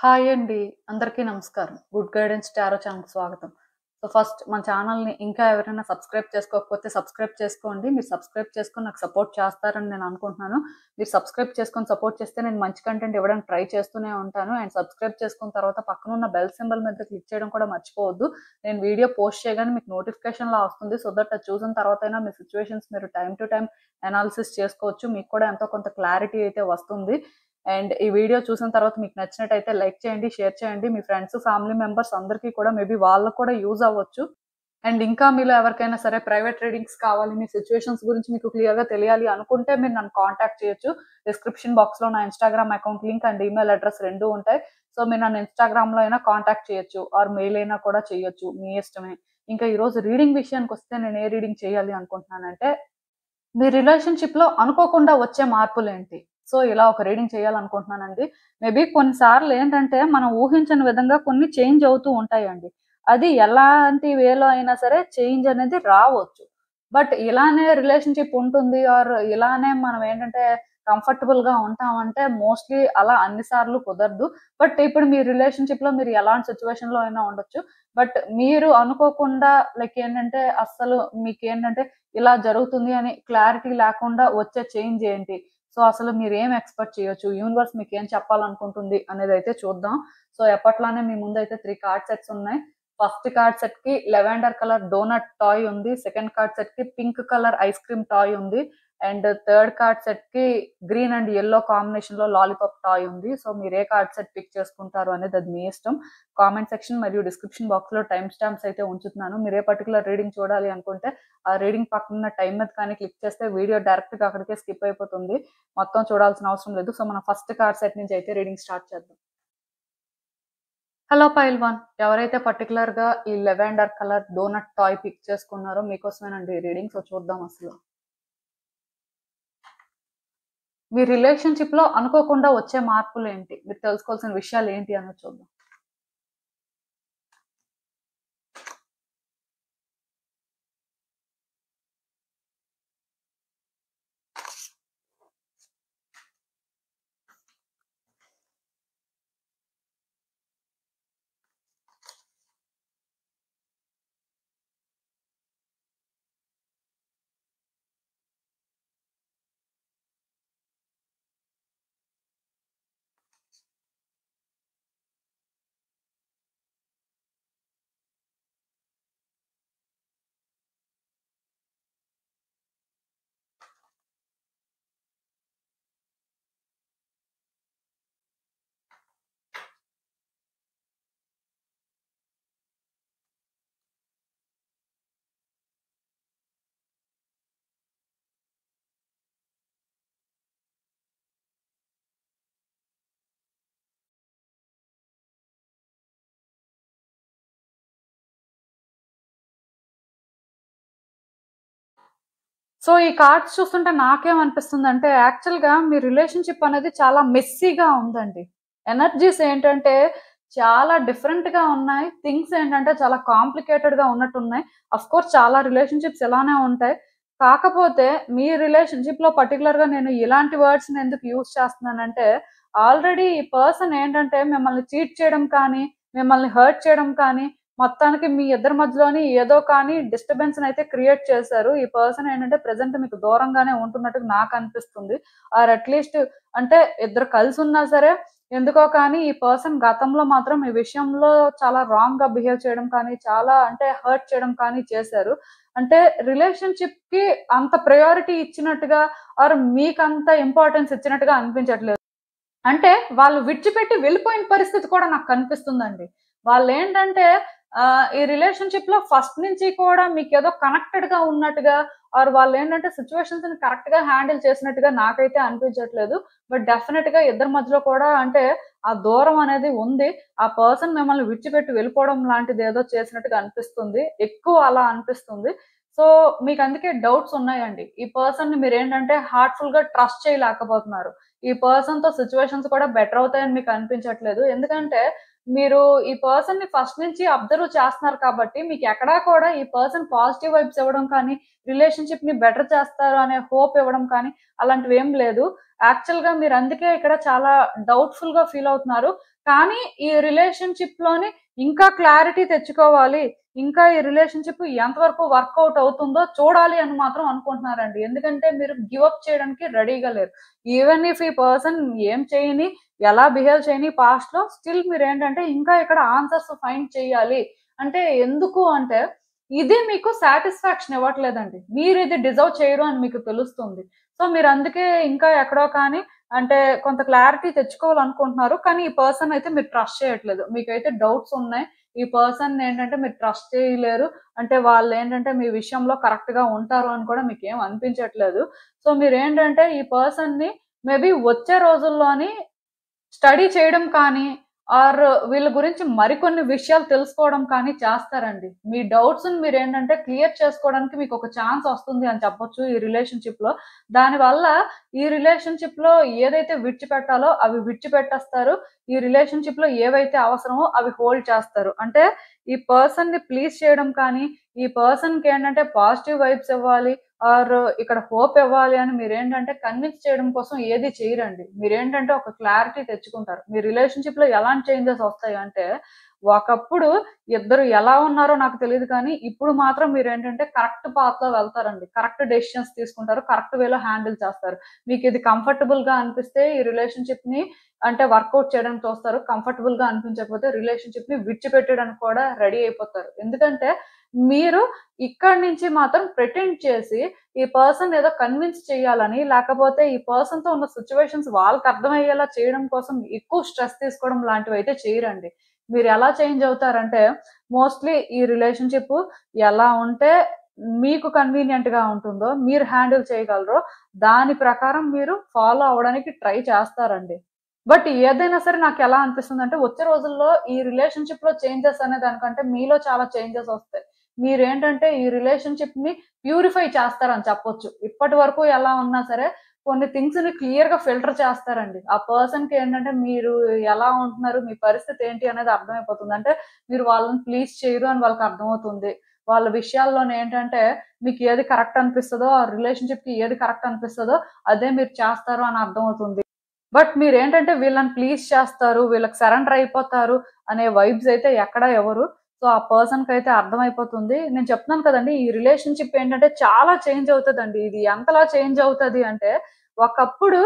Hi అండి. అందరికీ నమస్కారం. గుడ్ గైడెన్స్ టారో ఛానల్‌కి స్వాగతం. ఫస్ట్ మన ఛానల్‌ని ఇంకా ఎవరైనా సబ్స్క్రైబ్ చేసుకోకపోతే సబ్స్క్రైబ్ చేసుకోండి. మీరు సబ్స్క్రైబ్ చేసుకొని నాకు సపోర్ట్ చేస్తారని నేను అనుకుంటున్నాను. మీరు సబ్స్క్రైబ్ చేసుకొని సపోర్ట్ చేస్తే నేను మంచి కంటెంట్ ఇవ్వడానికి ట్రై చేస్తూనే ఉంటాను. అండ్ సబ్స్క్రైబ్ చేసుకున్న తర్వాత పక్కనున్న బెల్ సింబల్ మీద క్లిక్ చేయడం కూడా మర్చిపోవద్దు. నేను వీడియో పోస్ట్ చేయగానే మీకు నోటిఫికేషన్‌లా వస్తుంది. సో దట్ అది చూసిన తర్వాతైనా మీ సిట్యుయేషన్స్ మీరు టైమ్ టు టైమ్ అనాలిసిస్ చేసుకోవచ్చు. మీకు కూడా ఎంతో కొంత క్లారిటీ అయితే వస్తుంది. అండ్ ఈ వీడియో చూసిన తర్వాత మీకు నచ్చినట్టయితే లైక్ చేయండి, షేర్ చేయండి. మీ ఫ్రెండ్స్, ఫ్యామిలీ మెంబర్స్ అందరికీ కూడా మేబీ వాళ్ళకు కూడా యూజ్ అవ్వచ్చు. అండ్ ఇంకా మీలో ఎవరికైనా సరే ప్రైవేట్ రీడింగ్స్ కావాలి, మీ సిట్యుయేషన్స్ గురించి మీకు క్లియర్‌గా తెలియాలి అనుకుంటే మీరు నన్ను కాంటాక్ట్ చేయొచ్చు. డిస్క్రిప్షన్ బాక్స్‌లో నా Instagram account link and email address 2 ఉంటాయి. సో మీరు నన్ను ఇన్‌స్టాగ్రామ్‌లో అయినా కాంటాక్ట్ చేయొచ్చు ఆర్ మెయిల్ అయినా కూడా చేయొచ్చు. మీ ఇష్టమే. ఇంకా ఈరోజు రీడింగ్ విషయానికొస్తే నేను ఏ రీడింగ్ చేయాలి అనుకుంటున్నానంటే, మీ రిలేషన్‌షిప్‌లో అనుకోకుండా వచ్చే మార్పులేంటి? సో, ఇలా ఒక రీడింగ్ చేయాలనుకుంటున్నానండి. మేబీ కొన్నిసార్లు ఏంటంటే, మనం ఊహించని విధంగా కొన్ని చేంజ్ అవుతూ ఉంటాయండి. అది ఎలాంటి వేలో అయినా సరే చేంజ్ అనేది రావచ్చు. బట్ ఇలానే రిలేషన్‌షిప్ ఉంటుంది ఆర్ ఇలానే మనం ఏంటంటే కంఫర్టబుల్‌గా ఉంటామంటే మోస్ట్‌లీ అలా అన్ని సార్లు కుదరదు. బట్ ఇప్పుడు మీ రిలేషన్‌షిప్‌లో మీరు ఎలాంటి సిట్యుయేషన్‌లో అయినా ఉండొచ్చు. బట్ మీరు అనుకోకుండా లైక్ ఏంటంటే అస్సలు మీకేంటంటే ఇలా జరుగుతుంది అని క్లారిటీ లేకుండా వచ్చే చేంజ్ ఏంటి? సో, అసలు మీరేం ఎక్స్‌పెక్ట్ చేయొచ్చు? యూనివర్స్ మీకేం చెప్పాలనుకుంటుంది అనేదైతే చూద్దాం. సో, ఎప్పట్లానే మీ ముందైతే 3 కార్డ్ సెట్స్ ఉన్నాయి. ఫస్ట్ కార్డ్ సెట్‌కి లెవెండర్ కలర్ డోనట్ టాయ్ ఉంది. సెకండ్ కార్డ్ సెట్‌కి pink colour ice cream toy ఉంది. అండ్ థర్డ్ కార్డ్ సెట్‌కి గ్రీన్ అండ్ యెల్లో కాంబినేషన్‌లో లాలీపాప్ టాయ్ ఉంది. సో, మీరు ఏ కార్డ్ సెట్ పిక్ చేసుకుంటారు అనేది అది మీ ఇష్టం. కామెంట్ సెక్షన్ మరియు డిస్క్రిప్షన్ బాక్స్‌లో టైమ్ స్టాంప్స్ అయితే ఉంచుతున్నాను. మీరు ఏ పర్టిక్యులర్ రీడింగ్ చూడాలి అనుకుంటే ఆ రీడింగ్ పక్కనున్న టైమ్ మీద కానీ క్లిక్ చేస్తే వీడియో డైరెక్ట్‌గా అక్కడికే స్కిప్ అయిపోతుంది. మొత్తం చూడాల్సిన అవసరం లేదు. సో, మనం ఫస్ట్ కార్డ్ సెట్ నుంచి అయితే రీడింగ్ స్టార్ట్ చేద్దాం. Hello pile 1. ఎవరైతే పర్టిక్యులర్‌గా ఈ lavender colour donut toy pick చేసుకున్నారో మీకోసమేనండి ఈ రీడింగ్. సో, చూద్దాం అసలు. మీ రిలేషన్‌షిప్‌లో అనుకోకుండా వచ్చే మార్పులేంటి? మీరు తెలుసుకోవాల్సిన విషయాలేంటి అన్నది చూద్దాం. సో, ఈ కార్డ్స్ చూస్తుంటే నాకేమనిపిస్తుందంటే, యాక్చువల్‌గా మీ రిలేషన్‌షిప్ అనేది చాలా మెస్సీగా ఉందండి. ఎనర్జీస్ ఏంటంటే, చాలా డిఫరెంట్‌గా ఉన్నాయి. థింగ్స్ ఏంటంటే, చాలా కాంప్లికేటెడ్‌గా ఉన్నట్టున్నాయి. ఆఫ్‌కోర్స్ చాలా రిలేషన్‌షిప్స్ ఇలానే ఉంటాయి. కాకపోతే మీ రిలేషన్‌షిప్‌లో పర్టిక్యులర్‌గా నేను ఇలాంటి వర్డ్స్‌ని ఎందుకు యూజ్ చేస్తున్నానంటే, ఆల్రెడీ ఈ పర్సన్ ఏంటంటే, మిమ్మల్ని చీట్ చేయడం కానీ, మిమ్మల్ని హర్ట్ చేయడం కానీ, మొత్తానికి మీ ఇద్దరి మధ్యలోని ఏదో కానీ డిస్టర్బెన్స్‌నయితే క్రియేట్ చేశారు. ఈ పర్సన్ ఏంటంటే ప్రెజెంట్ మీకు దూరంగానే ఉంటున్నట్టుగా నాకనిపిస్తుంది. ఆర్ అట్‌లీస్ట్ అంటే ఇద్దరు కలిసున్నా సరే, ఎందుకో కానీ ఈ పర్సన్ గతంలో మాత్రం ఈ విషయంలో చాలా రాంగ్‌గా బిహేవ్ చేయడం కానీ, చాలా అంటే హర్ట్ చేయడం కానీ చేశారు. అంటే రిలేషన్‌షిప్‌కి అంత ప్రయారిటీ ఇచ్చినట్టుగా ఆర్ మీకంత ఇంపార్టెన్స్ ఇచ్చినట్టుగా అనిపించట్లేదు. అంటే వాళ్ళు విడిచిపెట్టి వెళ్ళిపోయిన పరిస్థితి కూడా నాకు కనిపిస్తుందండి. వాళ్ళేంటంటే ఈ రిలేషన్‌షిప్‌లో ఫస్ట్ నుంచి కూడా మీకేదో కనెక్టెడ్‌గా ఉన్నట్టుగా ఆర్ వాళ్ళేంటంటే సిట్యుయేషన్స్‌ని కరెక్ట్‌గా హ్యాండిల్ చేసినట్టుగా నాకైతే అనిపించట్లేదు. బట్ డెఫినిట్‌గా ఇద్దరి మధ్యలో కూడా అంటే ఆ దూరం అనేది ఉంది. ఆ పర్సన్ మిమ్మల్ని విడిచిపెట్టి వెళ్ళిపోవడం లాంటిదేదో చేసినట్టుగా అనిపిస్తుంది. ఎక్కువ అలా అనిపిస్తుంది. సో, మీకందుకే డౌట్స్ ఉన్నాయండి. ఈ పర్సన్‌ని మీరేంటంటే హార్ట్‌ఫుల్‌గా ట్రస్ట్ చేయలేకపోతున్నారు. ఈ పర్సన్‌తో సిట్యుయేషన్స్ కూడా బెటర్ అవుతాయని మీకు అనిపించట్లేదు. ఎందుకంటే మీరు ఈ పర్సన్ ని ఫస్ట్ నుంచి అబ్జర్వ్ చేస్తున్నారు కాబట్టి మీకు ఎక్కడా కూడా ఈ పర్సన్ పాజిటివ్ వైబ్స్ ఇవ్వడం కానీ, రిలేషన్‌షిప్ ని బెటర్ చేస్తారు అనే హోప్ ఇవ్వడం కానీ అలాంటివి ఏం లేదు. యాక్చువల్‌గా మీరు అందుకే ఇక్కడ చాలా డౌట్‌ఫుల్‌గా ఫీల్ అవుతున్నారు. కానీ ఈ రిలేషన్‌షిప్‌లోని ఇంకా క్లారిటీ తెచ్చుకోవాలి. ఇంకా ఈ రిలేషన్‌షిప్ ఎంతవరకు వర్కౌట్ అవుతుందో చూడాలి అని మాత్రం అనుకుంటున్నారండి. ఎందుకంటే మీరు గివ్ అప్ చేయడానికి రెడీగా లేరు. ఈవెన్ ఇఫ్ ఈ పర్సన్ ఏం చేయని, ఎలా బిహేవ్ చేయని పాస్ట్‌లో స్టిల్ మీరేంటంటే ఇంకా ఇక్కడ ఆన్సర్స్ ఫైండ్ చేయాలి. అంటే ఎందుకు అంటే ఇది మీకు సాటిస్ఫాక్షన్ ఇవ్వట్లేదండి. మీరు ఇది డిజర్వ్ చేయరు అని మీకు తెలుస్తుంది. సో మీరందుకే ఇంకా ఎక్కడో కానీ అంటే కొంత క్లారిటీ తెచ్చుకోవాలనుకుంటున్నారు. కానీ ఈ పర్సన్ అయితే మీరు ట్రస్ట్ చేయట్లేదు. మీకైతే డౌట్స్ ఉన్నాయి. ఈ పర్సన్‌ని ఏంటంటే మీరు ట్రస్ట్ చేయలేరు. అంటే వాళ్ళేంటంటే మీ విషయంలో కరెక్ట్‌గా ఉంటారు అని కూడా మీకేం అనిపించట్లేదు. సో మీరేంటంటే ఈ పర్సన్‌ని మేబీ వచ్చే రోజుల్లోని స్టడీ చేయడం కానీ, ఆర్ వీళ్ళ గురించి మరికొన్ని విషయాలు తెలుసుకోవడం కానీ చేస్తారండి. మీ డౌట్స్‌ని మీరేంటంటే క్లియర్ చేసుకోవడానికి మీకొక ఛాన్స్ వస్తుంది అని చెప్పొచ్చు ఈ రిలేషన్‌షిప్‌లో. దానివల్ల ఈ రిలేషన్‌షిప్‌లో ఏదైతే విడిచిపెట్టాలో అవి విడిచిపెట్టేస్తారు. ఈ రిలేషన్‌షిప్‌లో ఏవైతే అవసరమో అవి హోల్డ్ చేస్తారు. అంటే ఈ పర్సన్‌ని ప్లీజ్ చేయడం కానీ, ఈ పర్సన్‌కేంటంటే పాజిటివ్ వైబ్స్ ఇవ్వాలి. ఆర్ ఇక్కడ హోప్ ఇవ్వాలి అని మీరేంటంటే కన్విన్స్ చేయడం కోసం ఏది చేయరండి. మీరేంటంటే ఒక క్లారిటీ తెచ్చుకుంటారు. మీ రిలేషన్‌షిప్‌లో ఎలాంటి చేంజెస్ వస్తాయంటే, ఒకప్పుడు ఇద్దరు ఎలా ఉన్నారో నాకు తెలీదు కానీ, ఇప్పుడు మాత్రం మీరేంటంటే కరెక్ట్ పాత్‌లో వెళ్తారండి. కరెక్ట్ డెసిషన్స్ తీసుకుంటారు. కరెక్ట్ వేలో హ్యాండిల్ చేస్తారు. మీకిది కంఫర్టబుల్‌గా అనిపిస్తే ఈ రిలేషన్‌షిప్‌ని అంటే వర్కౌట్ చేయడానికి చూస్తారు. కంఫర్టబుల్‌గా అనిపించకపోతే రిలేషన్‌షిప్‌ని విడిచిపెట్టడానికి కూడా రెడీ అయిపోతారు. ఎందుకంటే మీరు ఇక్కడి నుంచి మాత్రం ప్రిటెండ్ చేసి ఈ పర్సన్ ఏదో కన్విన్స్ చేయాలని, లేకపోతే ఈ పర్సన్‌తో ఉన్న సిట్యుయేషన్స్ వాళ్ళకి అర్థమయ్యేలా చేయడం కోసం ఎక్కువ స్ట్రెస్ తీసుకోవడం లాంటివైతే చేయరండి. మీరు ఎలా చేంజ్ అవుతారంటే, మోస్ట్‌లీ ఈ రిలేషన్‌షిప్ ఎలా ఉంటే మీకు కన్వీనియంట్‌గా ఉంటుందో, మీరు హ్యాండిల్ చేయగలరో, దాని ప్రకారం మీరు ఫాలో అవ్వడానికి ట్రై చేస్తారండి. బట్ ఏదైనా సరే నాకెలా అనిపిస్తుందంటే, వచ్చే రోజుల్లో ఈ రిలేషన్‌షిప్‌లో చేంజెస్ అనే దానికంటే మీలో చాలా చేంజెస్ ఒస్తాయి. మీరేంటంటే ఈ రిలేషన్‌షిప్‌ని ప్యూరిఫై చేస్తారని చెప్పొచ్చు. ఇప్పటి వరకు ఎలా ఉన్నా సరే కొన్ని థింగ్స్‌ని క్లియర్‌గా ఫిల్టర్ చేస్తారండి. ఆ పర్సన్‌కి ఏంటంటే మీరు ఎలా ఉంటున్నారు, మీ పరిస్థితి ఏంటి అనేది అర్థమైపోతుంది. అంటే మీరు వాళ్ళని ప్లీజ్ చేయరు అని వాళ్ళకి అర్థమవుతుంది. వాళ్ళ విషయాల్లోనే ఏంటంటే మీకు ఏది కరెక్ట్ అనిపిస్తదో, ఆ రిలేషన్‌షిప్‌కి ఏది కరెక్ట్ అనిపిస్తదో అదే మీరు చేస్తారు అని అర్థమవుతుంది. బట్ మీరేంటంటే వీళ్ళని ప్లీజ్ చేస్తారు, వీళ్ళకి సరెండర్ అయిపోతారు అనే వైబ్స్ అయితే ఎక్కడ ఇవ్వరు. సో, ఆ పర్సన్‌కైతే అర్థమైపోతుంది. నేను చెప్తున్నాను కదండీ! ఈ రిలేషన్‌షిప్ ఏంటంటే చాలా చేంజ్ అవుతదండి. ఇది ఎంతలా చేంజ్ అవుతది అంటే, ఒకప్పుడు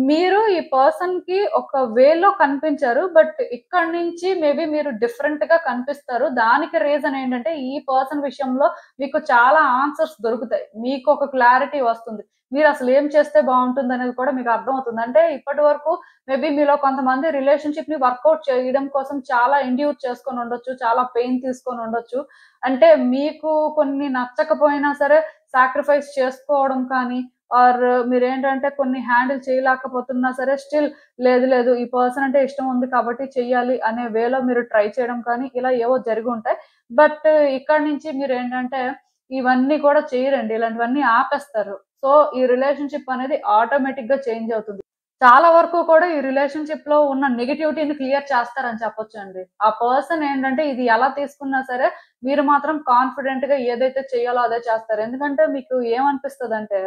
మీరు ఈ పర్సన్‌కి ఒక వేలో కనిపించారు. బట్ ఇక్కడి నుంచి మేబీ మీరు డిఫరెంట్‌గా కనిపిస్తారు. దానికి రీజన్ ఏంటంటే, ఈ పర్సన్ విషయంలో మీకు చాలా ఆన్సర్స్ దొరుకుతాయి. మీకొక క్లారిటీ వస్తుంది. మీరసలు ఏం చేస్తే బావుంటుందనేది కూడా మీకు అర్థమవుతుంది. అంటే ఇప్పటి వరకు మేబీ మీలో కొంతమంది రిలేషన్‌షిప్‌ని వర్కౌట్ చేయడం కోసం చాలా ఎండ్యూర్ చేసుకొనుండొచ్చు. చాలా పెయిన్ తీసుకొనుండొచ్చు. అంటే మీకు కొన్ని నచ్చకపోయినా సరే సాక్రిఫైస్ చేసుకోవడం కానీ, ఆర్ మీరేంటంటే కొన్ని హ్యాండిల్ చేయలేకపోతున్నా సరే స్టిల్ లేదు లేదు ఈ పర్సన్ అంటే ఇష్టం ఉంది కాబట్టి చెయ్యాలి అనే వేలో మీరు ట్రై చేయడం కానీ ఇలా ఏవో జరిగుంటాయి. బట్ ఇక్కడి నుంచి మీరేంటంటే ఇవన్నీ కూడా చేయరండి. ఇలాంటివన్నీ ఆపేస్తారు. సో, ఈ రిలేషన్‌షిప్ అనేది ఆటోమేటిక్‌గా చేంజ్ అవుతుంది. చాలా వరకు కూడా ఈ రిలేషన్‌షిప్‌లో ఉన్న నెగటివిటీని క్లియర్ చేస్తారని చెప్పొచ్చండి. ఆ పర్సన్ ఏంటంటే ఇది ఎలా తీసుకున్నా సరే మీరు మాత్రం కాన్ఫిడెంట్‌గా ఏదైతే చేయాలో అదే చేస్తారు. ఎందుకంటే మీకు ఏమనిపిస్తదంటే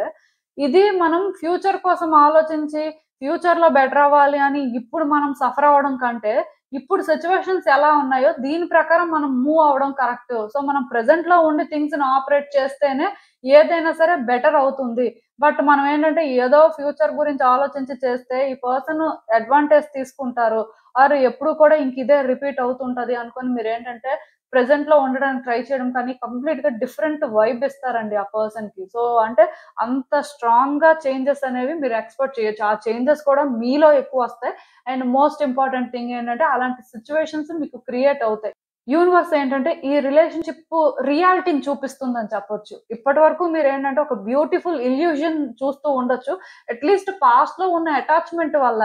ఇది మనం ఫ్యూచర్ కోసం ఆలోచించి ఫ్యూచర్‌లో బెటర్ అవ్వాలి అని ఇప్పుడు మనం సఫర్ అవ్వడం కంటే ఇప్పుడు సిట్యుయేషన్స్ ఎలా ఉన్నాయో దీని ప్రకారం మనం మూవ్ అవ్వడం కరెక్ట్. సో, మనం ప్రెజెంట్‌లో ఉండి థింగ్స్‌ని ఆపరేట్ చేస్తేనే ఏదైనా సరే బెటర్ అవుతుంది. బట్ మనం ఏంటంటే ఏదో ఫ్యూచర్ గురించి ఆలోచించి చేస్తే ఈ పర్సన్ అడ్వాంటేజ్ తీసుకుంటారు. ఆర్ ఎప్పుడు కూడా ఇంక ఇదే రిపీట్ అవుతుంటది అనుకోని మీరేంటంటే ప్రెజెంట్‌లో ఉండడానికి ట్రై చేయడం కానీ కంప్లీట్‌గా డిఫరెంట్ వైబ్ ఇస్తారండి ఆ పర్సన్‌కి. సో, అంటే అంత స్ట్రాంగ్‌గా చేంజెస్ అనేవి మీరు ఎక్స్‌పెక్ట్ చేయొచ్చు. ఆ చేంజెస్ కూడా మీలో ఎక్కువొస్తాయి. అండ్ మోస్ట్ ఇంపార్టెంట్ థింగ్ ఏంటంటే అలాంటి సిట్యుయేషన్స్ మీకు క్రియేట్ అవుతాయి. యూనివర్స్ ఏంటంటే ఈ రిలేషన్‌షిప్ రియాలిటీని చూపిస్తుందని చెప్పొచ్చు. ఇప్పటివరకు మీరేంటంటే ఒక బ్యూటిఫుల్ ఇల్యూజన్ చూస్తూ ఉండొచ్చు. అట్‌లీస్ట్ పాస్ట్‌లో ఉన్న అటాచ్‌మెంట్ వల్ల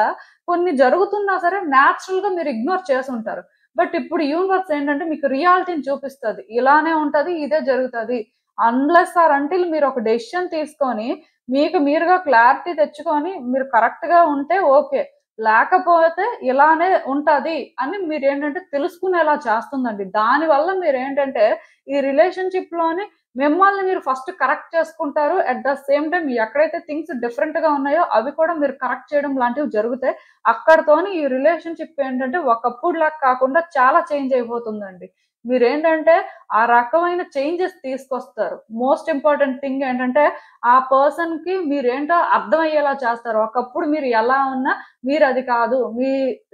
కొన్ని జరుగుతున్నా సరే నేచురల్‌గా మీరు ఇగ్నోర్ చేసుంటారు. బట్ ఇప్పుడు యూనివర్స్ ఏంటంటే మీకు రియాలిటీని చూపిస్తది. ఇలానే ఉంటది. ఇదే జరుగుతది. అన్‌లెస్ ఆర్ అంటిల్ మీరు ఒక డెసిషన్ తీసుకొని మీకు మీరుగా క్లారిటీ తెచ్చుకొని మీరు కరెక్ట్‌గా ఉంటే ఓకే. లేకపోతే ఇలానే ఉంటది అని మీరేంటంటే తెలుసుకునేలా చేస్తుందండి. దానివల్ల మీరేంటంటే ఈ రిలేషన్‌షిప్‌లోని మిమ్మల్ని మీరు ఫస్ట్ కరెక్ట్ చేసుకుంటారు. అట్ ద సేమ్ టైమ్ ఎక్కడైతే థింగ్స్ డిఫరెంట్‌గా ఉన్నాయో అవి కూడా మీరు కరెక్ట్ చేయడం లాంటివి జరుగుతాయి. అక్కడితోని ఈ రిలేషన్‌షిప్ ఏంటంటే ఒకప్పుడులాగా కాకుండా చాలా చేంజ్ అయిపోతుందండి. మీరేంటంటే ఆ రకమైన చేంజెస్ తీసుకొస్తారు. మోస్ట్ ఇంపార్టెంట్ థింగ్ ఏంటంటే ఆ పర్సన్‌కి మీరేంటో అర్థమయ్యేలా చేస్తారు. ఒకప్పుడు మీరు ఎలా ఉన్నా మీరది కాదు. మీ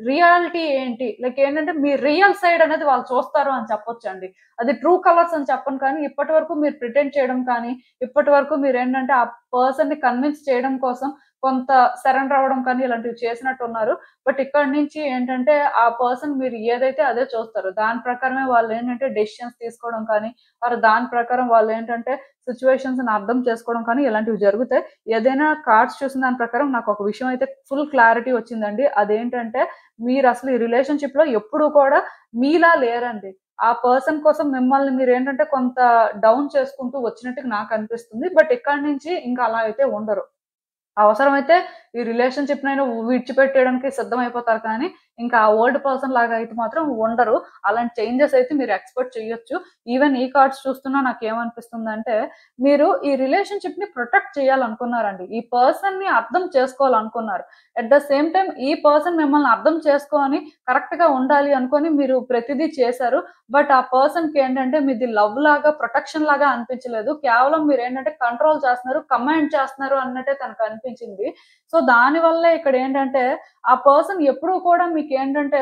రియాలిటీ ఏంటి? లైక్ ఏంటంటే మీ రియల్ సైడ్ అనేది వాళ్ళు చూస్తారు అని చెప్పొచ్చండి. అది ట్రూ కలర్స్ అని చెప్పను కానీ ఇప్పటి వరకు మీరు ప్రిటెండ్ చేయడం కానీ, ఇప్పటి వరకు మీరేంటంటే ఆ పర్సన్‌ని కన్విన్స్ చేయడం కోసం కొంత సరెండర్ అవ్వడం కానీ ఇలాంటివి చేసినట్టున్నారు. బట్ ఇక్కడి నుంచి ఏంటంటే ఆ పర్సన్ మీరు ఏదైతే అదే చూస్తారు. దాని ప్రకారమే వాళ్ళేంటంటే డెసిషన్స్ తీసుకోవడం కానీ, దాని ప్రకారం వాళ్ళేంటంటే సిట్యుయేషన్స్‌ని అర్థం చేసుకోవడం కానీ ఇలాంటివి జరుగుతాయి. ఏదైనా కార్డ్స్ చూసిన దాని ప్రకారం నాకొక విషయం అయితే ఫుల్ క్లారిటీ వచ్చిందండి. అదేంటంటే మీరసలు ఈ రిలేషన్‌షిప్‌లో ఎప్పుడు కూడా మీలా లేరండి. ఆ పర్సన్ కోసం మిమ్మల్ని మీరేంటంటే కొంత డౌన్ చేసుకుంటూ వచ్చినట్టుగా నాకనిపిస్తుంది. బట్ ఇక్కడి నుంచి ఇంకా అలా అయితే ఉండరు. అవసరమైతే ఈ రిలేషన్‌షిప్‌నైనా విడిచిపెట్టేయడానికి సిద్ధమైపోతారు కానీ, ఇంకా ఆ ఓల్డ్ పర్సన్ లాగా అయితే మాత్రం ఉండరు. అలాంటి చేంజెస్ అయితే మీరు ఎక్స్‌పెక్ట్ చేయొచ్చు. ఈవెన్ ఈ కార్డ్స్ చూస్తున్నా నాకేమనిపిస్తుందంటే, మీరు ఈ రిలేషన్‌షిప్‌ని ప్రొటెక్ట్ చేయాలనుకున్నారండి. ఈ పర్సన్‌ని అర్థం చేసుకోవాలనుకున్నారు. అట్ ద సేమ్ టైమ్ ఈ పర్సన్ మిమ్మల్ని అర్థం చేసుకొని, కరెక్ట్‌గా ఉండాలి అనుకోని మీరు ప్రతిదీ చేశారు. బట్ ఆ పర్సన్‌కి ఏంటంటే మీది లవ్ లాగా, ప్రొటెక్షన్ లాగా అనిపించలేదు. కేవలం మీరేంటంటే కంట్రోల్ చేస్తున్నారు, కమాండ్ చేస్తున్నారు అన్నట్టే తనకనిపించింది. సో, దానివల్లే ఇక్కడేంటంటే, ఆ పర్సన్ ఎప్పుడూ కూడా మీకేంటంటే,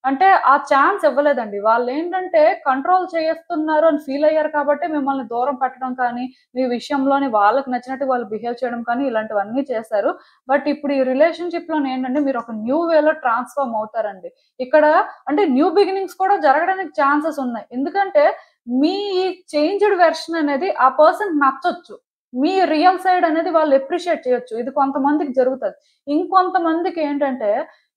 అంటే ఆ ఛాన్స్ ఇవ్వలేదండి. వాళ్ళేంటంటే కంట్రోల్ చేస్తున్నారు అని ఫీల్ అయ్యారు కాబట్టే మిమ్మల్ని దూరం పెట్టడం కానీ, మీ విషయంలోని వాళ్ళకి నచ్చినట్టు వాళ్ళు బిహేవ్ చేయడం కానీ ఇలాంటివన్నీ చేశారు. బట్ ఇప్పుడు ఈ రిలేషన్‌షిప్‌లోనేంటంటే మీరొక న్యూ వేలో ట్రాన్స్‌ఫార్మ్ అవుతారండి. ఇక్కడ అంటే న్యూ బిగినింగ్స్ కూడా జరగడానికి ఛాన్సెస్ ఉన్నాయి. ఎందుకంటే మీ ఈ చేంజ్డ్ వెర్షన్ అనేది ఆ పర్సన్‌కి నచ్చొచ్చు. మీ రియల్ సైడ్ అనేది వాళ్ళు అప్రిషియేట్ చేయొచ్చు. ఇది కొంతమందికి జరుగుతది. ఇంకొంతమందికేంటంటే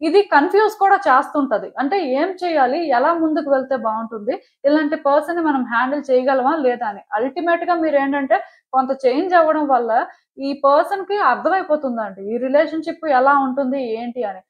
ఇది కన్‌ఫ్యూజ్ కూడా చేస్తుంటది. అంటే ఏం చేయాలి? ఎలా ముందుకు వెళ్తే బావుంటుంది? ఇలాంటి పర్సన్‌ని మనం హ్యాండిల్ చేయగలమా? లేదా అని. అల్టిమేట్‌గా మీరేంటంటే కొంత చేంజ్ అవ్వడం వల్ల ఈ పర్సన్‌కి అర్థమైపోతుందండి. ఈ రిలేషన్‌షిప్ ఎలా ఉంటుంది? ఏంటి అని.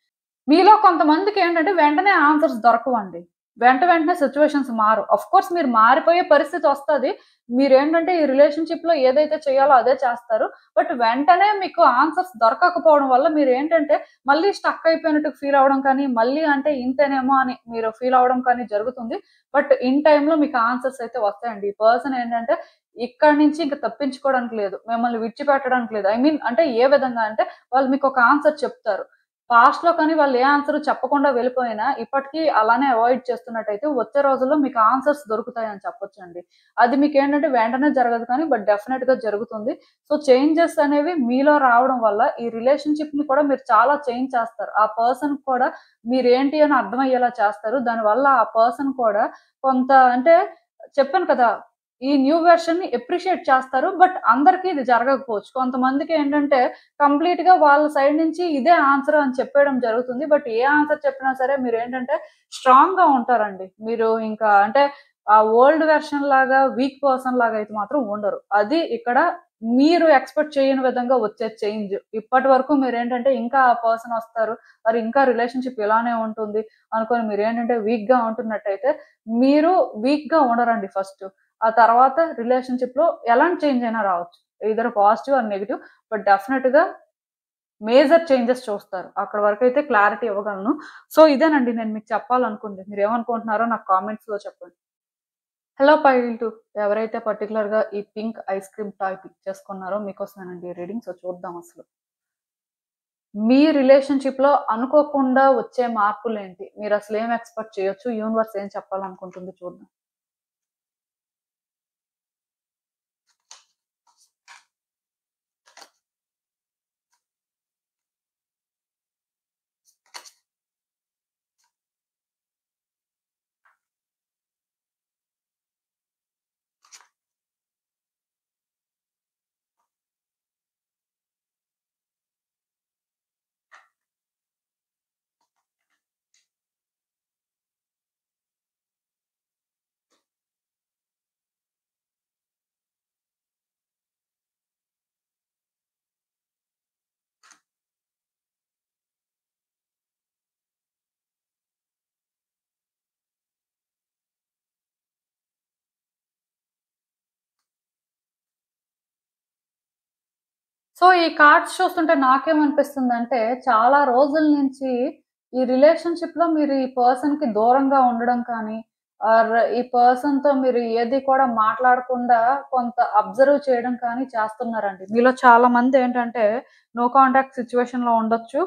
మీలో కొంతమందికేంటంటే వెంటనే ఆన్సర్స్ దొరకవండి. వెంటనే సిట్యుయేషన్స్ మారవు. ఆఫ్‌కోర్స్ మీరు మారిపోయే పరిస్థితొస్తది. మీరేంటంటే ఈ రిలేషన్‌షిప్‌లో ఏదైతే చేయాలో అదే చేస్తారు. బట్ వెంటనే మీకు ఆన్సర్స్ దొరకకపోవడం వల్ల మీరేంటంటే మళ్ళీ స్టక్ అయిపోయినట్టు ఫీల్ అవ్వడం కానీ, మళ్ళీ అంటే ఇంతేనేమో అని మీరు ఫీల్ అవ్వడం కానీ జరుగుతుంది. బట్ ఇన్ టైమ్‌లో మీకు ఆన్సర్స్ అయితే వస్తాయండి. ఈ పర్సన్ ఏంటంటే ఇక్కడి నుంచి ఇంక తప్పించుకోవడానికి లేదు. మిమ్మల్ని విడిచిపెట్టడానికి లేదు. ఐ మీన్ అంటే ఏ విధంగా అంటే వాళ్ళు మీకొక ఆన్సర్ చెప్తారు. పాస్ట్‌లో కానీ వాళ్ళు ఏ ఆన్సర్ చెప్పకుండా వెళ్ళిపోయినా, ఇప్పటికి అలానే అవాయిడ్ చేస్తున్నట్టయితే వచ్చే రోజుల్లో మీకు ఆన్సర్స్ దొరుకుతాయని చెప్పొచ్చండి. అది మీకేంటంటే వెంటనే జరగదు కానీ బట్ డెఫినెట్‌గా జరుగుతుంది. సో, చేంజెస్ అనేవి మీలో రావడం వల్ల ఈ రిలేషన్‌షిప్‌ని కూడా మీరు చాలా చేంజ్ చేస్తారు. ఆ పర్సన్‌కి కూడా మీరేంటి అని అర్థమయ్యేలా చేస్తారు. దానివల్ల ఆ పర్సన్ కూడా కొంత అంటే చెప్పాను కదా! ఈ న్యూ వెర్షన్‌ని అప్రిషియేట్ చేస్తారు. బట్ అందరికి ఇది జరగకపోవచ్చు. కొంతమందికేంటంటే కంప్లీట్‌గా వాళ్ళ సైడ్ నుంచి ఇదే ఆన్సర్ అని చెప్పేయడం జరుగుతుంది. బట్ ఏ ఆన్సర్ చెప్పినా సరే మీరేంటంటే స్ట్రాంగ్‌గా ఉంటారండి. మీరు ఇంకా అంటే ఆ ఓల్డ్ వెర్షన్ లాగా వీక్ పర్సన్ లాగా అయితే మాత్రం ఉండరు. అది ఇక్కడ మీరు ఎక్స్‌పెక్ట్ చేయని విధంగా వచ్చే చేంజ్. ఇప్పటి వరకు మీరేంటంటే ఇంకా ఆ పర్సన్ వస్తారు. మరి ఇంకా రిలేషన్‌షిప్ ఇలానే ఉంటుంది అనుకోని మీరేంటంటే వీక్‌గా ఉంటున్నట్టయితే మీరు వీక్‌గా ఉండరండి ఫస్ట్. ఆ తర్వాత రిలేషన్‌షిప్‌లో ఎలాంటి చేంజ్ అయినా రావచ్చు. Either positive or negative. But డెఫినెట్‌గా మేజర్ చేంజెస్ చూస్తారు. అక్కడి వరకైతే క్లారిటీ ఇవ్వగలను. సో, ఇదేనండి నేను మీకు చెప్పాలనుకుంది. మీరేమనుకుంటున్నారో నాకు కామెంట్స్‌లో చెప్పండి. హలో పైల్ 2 ఎవరైతే పర్టిక్యులర్‌గా ఈ pink ice cream toy pick చేసుకున్నారో మీకోసమేనండి ఈ రీడింగ్. సో, చూద్దాం అసలు. మీ రిలేషన్‌షిప్‌లో అనుకోకుండా వచ్చే మార్పులేంటి? మీరసలు ఏం ఎక్స్‌పెక్ట్ చేయొచ్చు? యూనివర్స్ ఏం చెప్పాలనుకుంటుంది చూద్దాం. సో, ఈ కార్డ్స్ చూస్తుంటే నాకేమనిపిస్తుందంటే, చాలా రోజుల నుంచి ఈ రిలేషన్‌షిప్‌లో మీరు ఈ పర్సన్‌కి దూరంగా ఉండడం కానీ, ఈ పర్సన్‌తో మీరు ఏది కూడా మాట్లాడకుండా కొంత అబ్జర్వ్ చేయడం కానీ చేస్తున్నారండి. మీలో చాలా మందేంటంటే, నో కాంటాక్ట్ సిట్యుయేషన్‌లో ఉండొచ్చు.